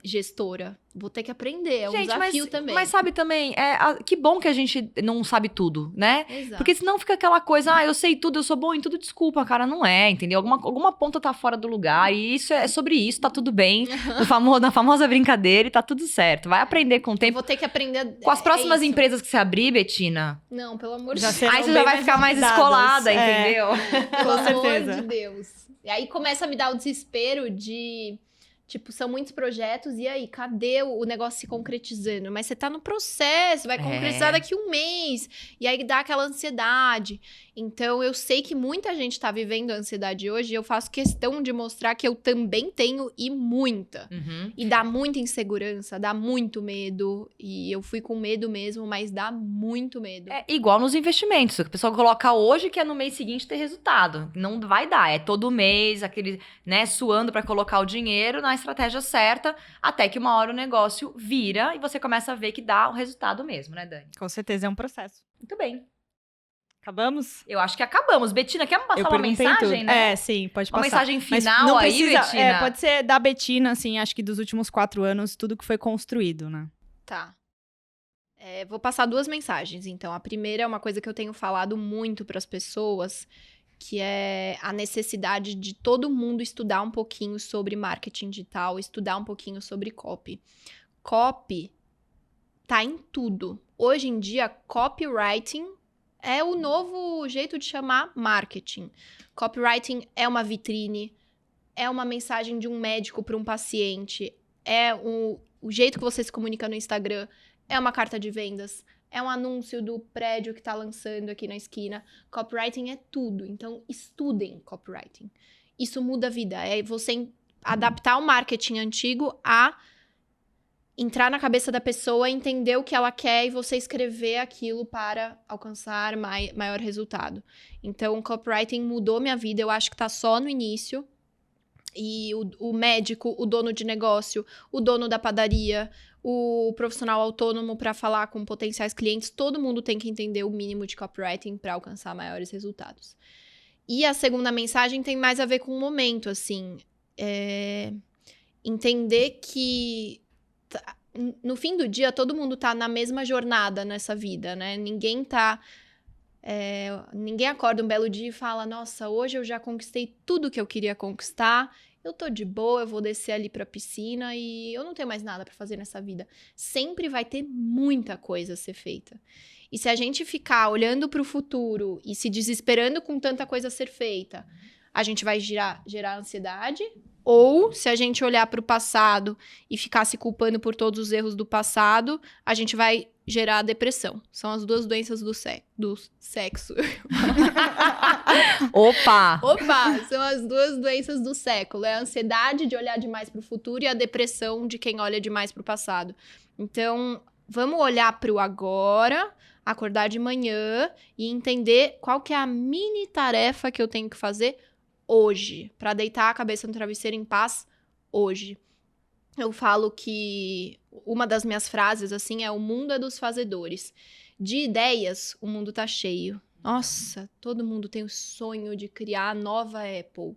gestora. Vou ter que aprender, é um desafio também. Mas sabe também, que bom que a gente não sabe tudo, né? Exato. Porque senão fica aquela coisa, eu sei tudo, eu sou bom em tudo, desculpa, cara, não é, entendeu? Alguma ponta tá fora do lugar e isso é sobre isso, tá tudo bem, na famosa brincadeira e tá tudo certo. Vai aprender com o Eu tempo. vou ter que aprender. Com as próximas isso. empresas que você abrir, Betina, Não, pelo amor de Já Deus. serão aí você bem já vai ficar mais convidadas. escolada, entendeu? Pelo Com certeza. amor de Deus. E aí começa a me dar o desespero de... Tipo, são muitos projetos, e aí, cadê o negócio se concretizando? Mas você tá no processo, vai concretizar daqui um mês. E aí dá aquela ansiedade. Então, eu sei que muita gente tá vivendo a ansiedade hoje, e eu faço questão de mostrar que eu também tenho, e muita. Uhum. E dá muita insegurança, dá muito medo. E eu fui com medo mesmo, mas dá muito medo. É igual nos investimentos. O pessoal coloca hoje que é no mês seguinte ter resultado. Não vai dar. É todo mês, aquele, né, suando pra colocar o dinheiro na estratégia certa, até que uma hora o negócio vira e você começa a ver que dá o resultado mesmo, né, Dani? Com certeza é um processo. Muito bem. Acabamos? Eu acho que acabamos. Betina, quer passar uma perguntei mensagem, tudo. né? Sim, pode Uma passar. mensagem Mas final não aí, precisa, Betina? pode ser da Betina, assim, acho que dos últimos 4 anos, tudo que foi construído, né? Tá. Vou passar 2 mensagens, então. A primeira é uma coisa que eu tenho falado muito para as pessoas, que é a necessidade de todo mundo estudar um pouquinho sobre marketing digital, estudar um pouquinho sobre copy. Copy tá em tudo. Hoje em dia, copywriting é o novo jeito de chamar marketing. Copywriting é uma vitrine, é uma mensagem de um médico para um paciente, é o jeito que você se comunica no Instagram, é uma carta de vendas, é um anúncio do prédio que está lançando aqui na esquina. Copywriting é tudo. Então, estudem copywriting. Isso muda a vida. É você adaptar o marketing antigo a entrar na cabeça da pessoa, entender o que ela quer e você escrever aquilo para alcançar maior resultado. Então, o copywriting mudou minha vida. Eu acho que está só no início. E o médico, o dono de negócio, o dono da padaria, o profissional autônomo para falar com potenciais clientes, todo mundo tem que entender o mínimo de copywriting para alcançar maiores resultados. E a segunda mensagem tem mais a ver com o momento, assim, entender que no fim do dia todo mundo tá na mesma jornada nessa vida, né? Ninguém acorda um belo dia e fala, nossa, hoje eu já conquistei tudo que eu queria conquistar, eu tô de boa, eu vou descer ali pra piscina e eu não tenho mais nada pra fazer nessa vida. Sempre vai ter muita coisa a ser feita. E se a gente ficar olhando pro futuro e se desesperando com tanta coisa a ser feita, a gente vai gerar ansiedade. Ou, se a gente olhar pro passado e ficar se culpando por todos os erros do passado, a gente vai gerar depressão. São as 2 doenças do sexo. Opa! São as 2 doenças do século. É a ansiedade de olhar demais pro futuro e a depressão de quem olha demais pro passado. Então, vamos olhar pro agora, acordar de manhã e entender qual que é a mini tarefa que eu tenho que fazer hoje, para deitar a cabeça no travesseiro em paz hoje. Eu falo que uma das minhas frases, assim, é o mundo é dos fazedores. De ideias, o mundo tá cheio. Nossa, todo mundo tem o sonho de criar a nova Apple.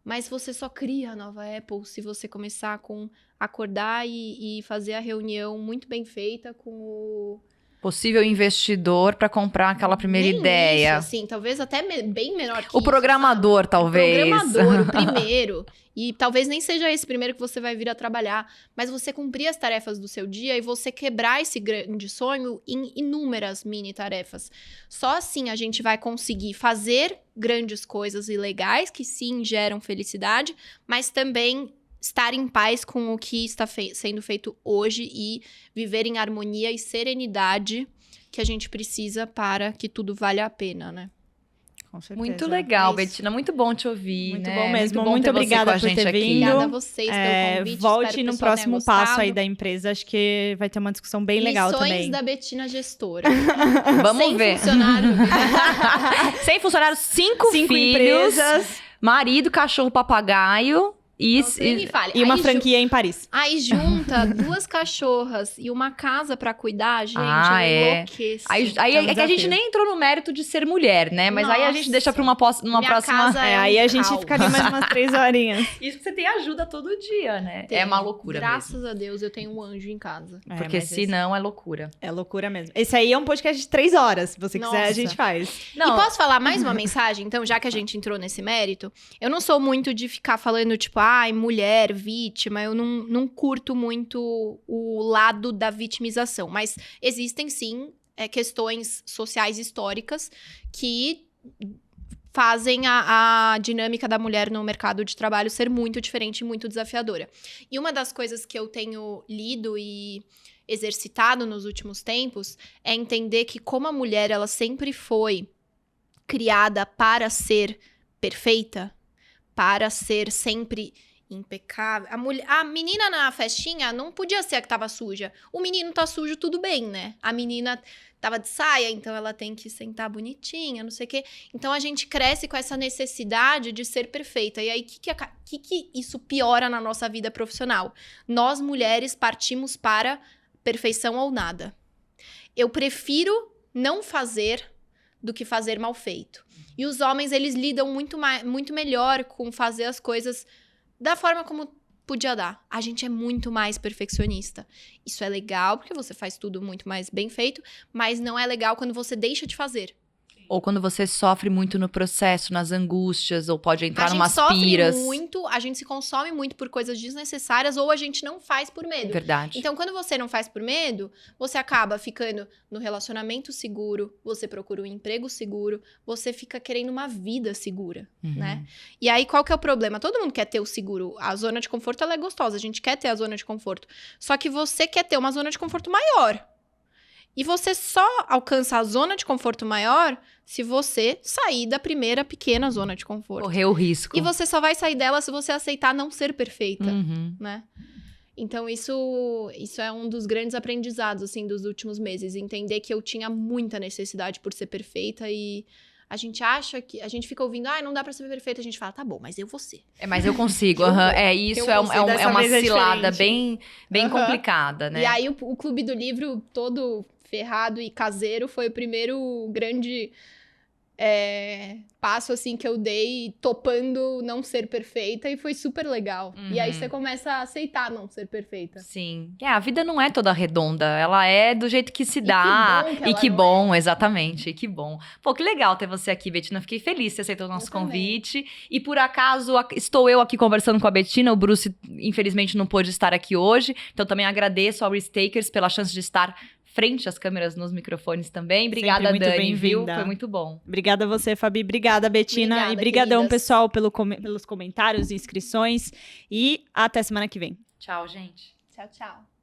Mas você só cria a nova Apple se você começar com acordar e fazer a reunião muito bem feita com o... Possível investidor para comprar aquela primeira Nem ideia. Isso, assim, talvez até bem menor que O isso, programador, sabe? talvez. O programador, o primeiro. E talvez nem seja esse primeiro que você vai vir a trabalhar, mas você cumprir as tarefas do seu dia e você quebrar esse grande sonho em inúmeras mini tarefas. Só assim a gente vai conseguir fazer grandes coisas e legais que sim geram felicidade, mas também estar em paz com o que está sendo feito hoje e viver em harmonia e serenidade que a gente precisa para que tudo valha a pena, né? Com certeza. Muito legal, É isso. Bettina. Muito bom te ouvir, Muito né? bom mesmo. bom Muito ter você obrigada com a por gente ter aqui. vindo. Obrigada a vocês pelo convite. Volte espero que no o pessoal tenha próximo passo gostado. aí da empresa. Acho que vai ter uma discussão bem legal Lições também. da Betina gestora. Vamos Sem ver. funcionário. Sem funcionários, 5 5 filhos, empresas marido, cachorro, papagaio Nossa, nem me fale. e uma Aí franquia em Paris. Aí junta 2 cachorras e uma casa pra cuidar, gente, Ah, eu é. enlouqueço. Aí É um é que a gente desafio. nem entrou no mérito de ser mulher, né? Mas aí a gente Nossa. deixa pra numa Minha próxima... casa é aí um a gente caos. ficaria mais umas 3 horinhas. Isso que você tem ajuda todo dia, né? Tenho. É uma loucura Graças mesmo. a Deus eu tenho um anjo em casa. Porque mas senão é loucura. é loucura mesmo. Esse aí é um podcast de 3 horas. Se você quiser, a Nossa. gente faz. E posso falar mais uma mensagem? Então, já que a gente entrou nesse mérito, eu não sou muito de ficar falando, tipo, ai, mulher, vítima. Eu não curto muito o lado da vitimização. Mas existem, sim, questões sociais históricas que fazem a dinâmica da mulher no mercado de trabalho ser muito diferente e muito desafiadora. E uma das coisas que eu tenho lido e exercitado nos últimos tempos é entender que como a mulher ela sempre foi criada para ser perfeita, para ser sempre impecável. A menina na festinha não podia ser a que tava suja. O menino tá sujo, tudo bem, né? A menina tava de saia, então ela tem que sentar bonitinha, não sei o quê. Então a gente cresce com essa necessidade de ser perfeita. E aí, o que isso piora na nossa vida profissional? Nós, mulheres, partimos para perfeição ou nada. Eu prefiro não fazer do que fazer mal feito. E os homens, eles lidam muito melhor com fazer as coisas da forma como podia dar. A gente é muito mais perfeccionista. Isso é legal, porque você faz tudo muito mais bem feito, mas não é legal quando você deixa de fazer. Ou quando você sofre muito no processo, nas angústias, ou pode entrar A gente numas sofre piras. muito, a gente se consome muito por coisas desnecessárias, ou a gente não faz por medo. Verdade. Então, quando você não faz por medo, você acaba ficando no relacionamento seguro, você procura um emprego seguro, você fica querendo uma vida segura, né? E aí, qual que é o problema? Todo mundo quer ter o seguro. A zona de conforto, ela é gostosa. A gente quer ter a zona de conforto. Só que você quer ter uma zona de conforto maior. E você só alcança a zona de conforto maior se você sair da primeira pequena zona de conforto. Correr o risco. E você só vai sair dela se você aceitar não ser perfeita, Uhum. né? Então, isso é um dos grandes aprendizados, assim, dos últimos meses. Entender que eu tinha muita necessidade por ser perfeita e a gente acha que... A gente fica ouvindo, não dá pra ser perfeita. A gente fala, tá bom, mas eu vou ser. Mas eu consigo. Eu aham. vou. É, isso Eu é, vou ser. é Dessa uma vez é cilada diferente. bem Aham. complicada, né? E aí, o Clube do Livro, todo ferrado e caseiro, foi o primeiro grande passo, assim, que eu dei topando não ser perfeita e foi super legal. E aí, Uhum. você começa a aceitar não ser perfeita. Sim. A vida não é toda redonda. Ela é do jeito que se E dá. que bom que E ela que não bom, exatamente. E que bom. Pô, que legal ter você aqui, Bettina. Fiquei feliz que você aceitou o nosso também. convite. E por acaso, estou eu aqui conversando com a Bettina. O Bruce, infelizmente, não pôde estar aqui hoje. Então, também agradeço ao Risk-Takers pela chance de estar frente às câmeras, nos microfones também. Obrigada, muito Dani, viu? bem-vinda. Foi muito bom. Obrigada a você, Fabi. Obrigada, Bettina. Obrigada, E brigadão, queridas. pessoal, pelos comentários e inscrições. E até semana que vem. Tchau, gente. Tchau, tchau.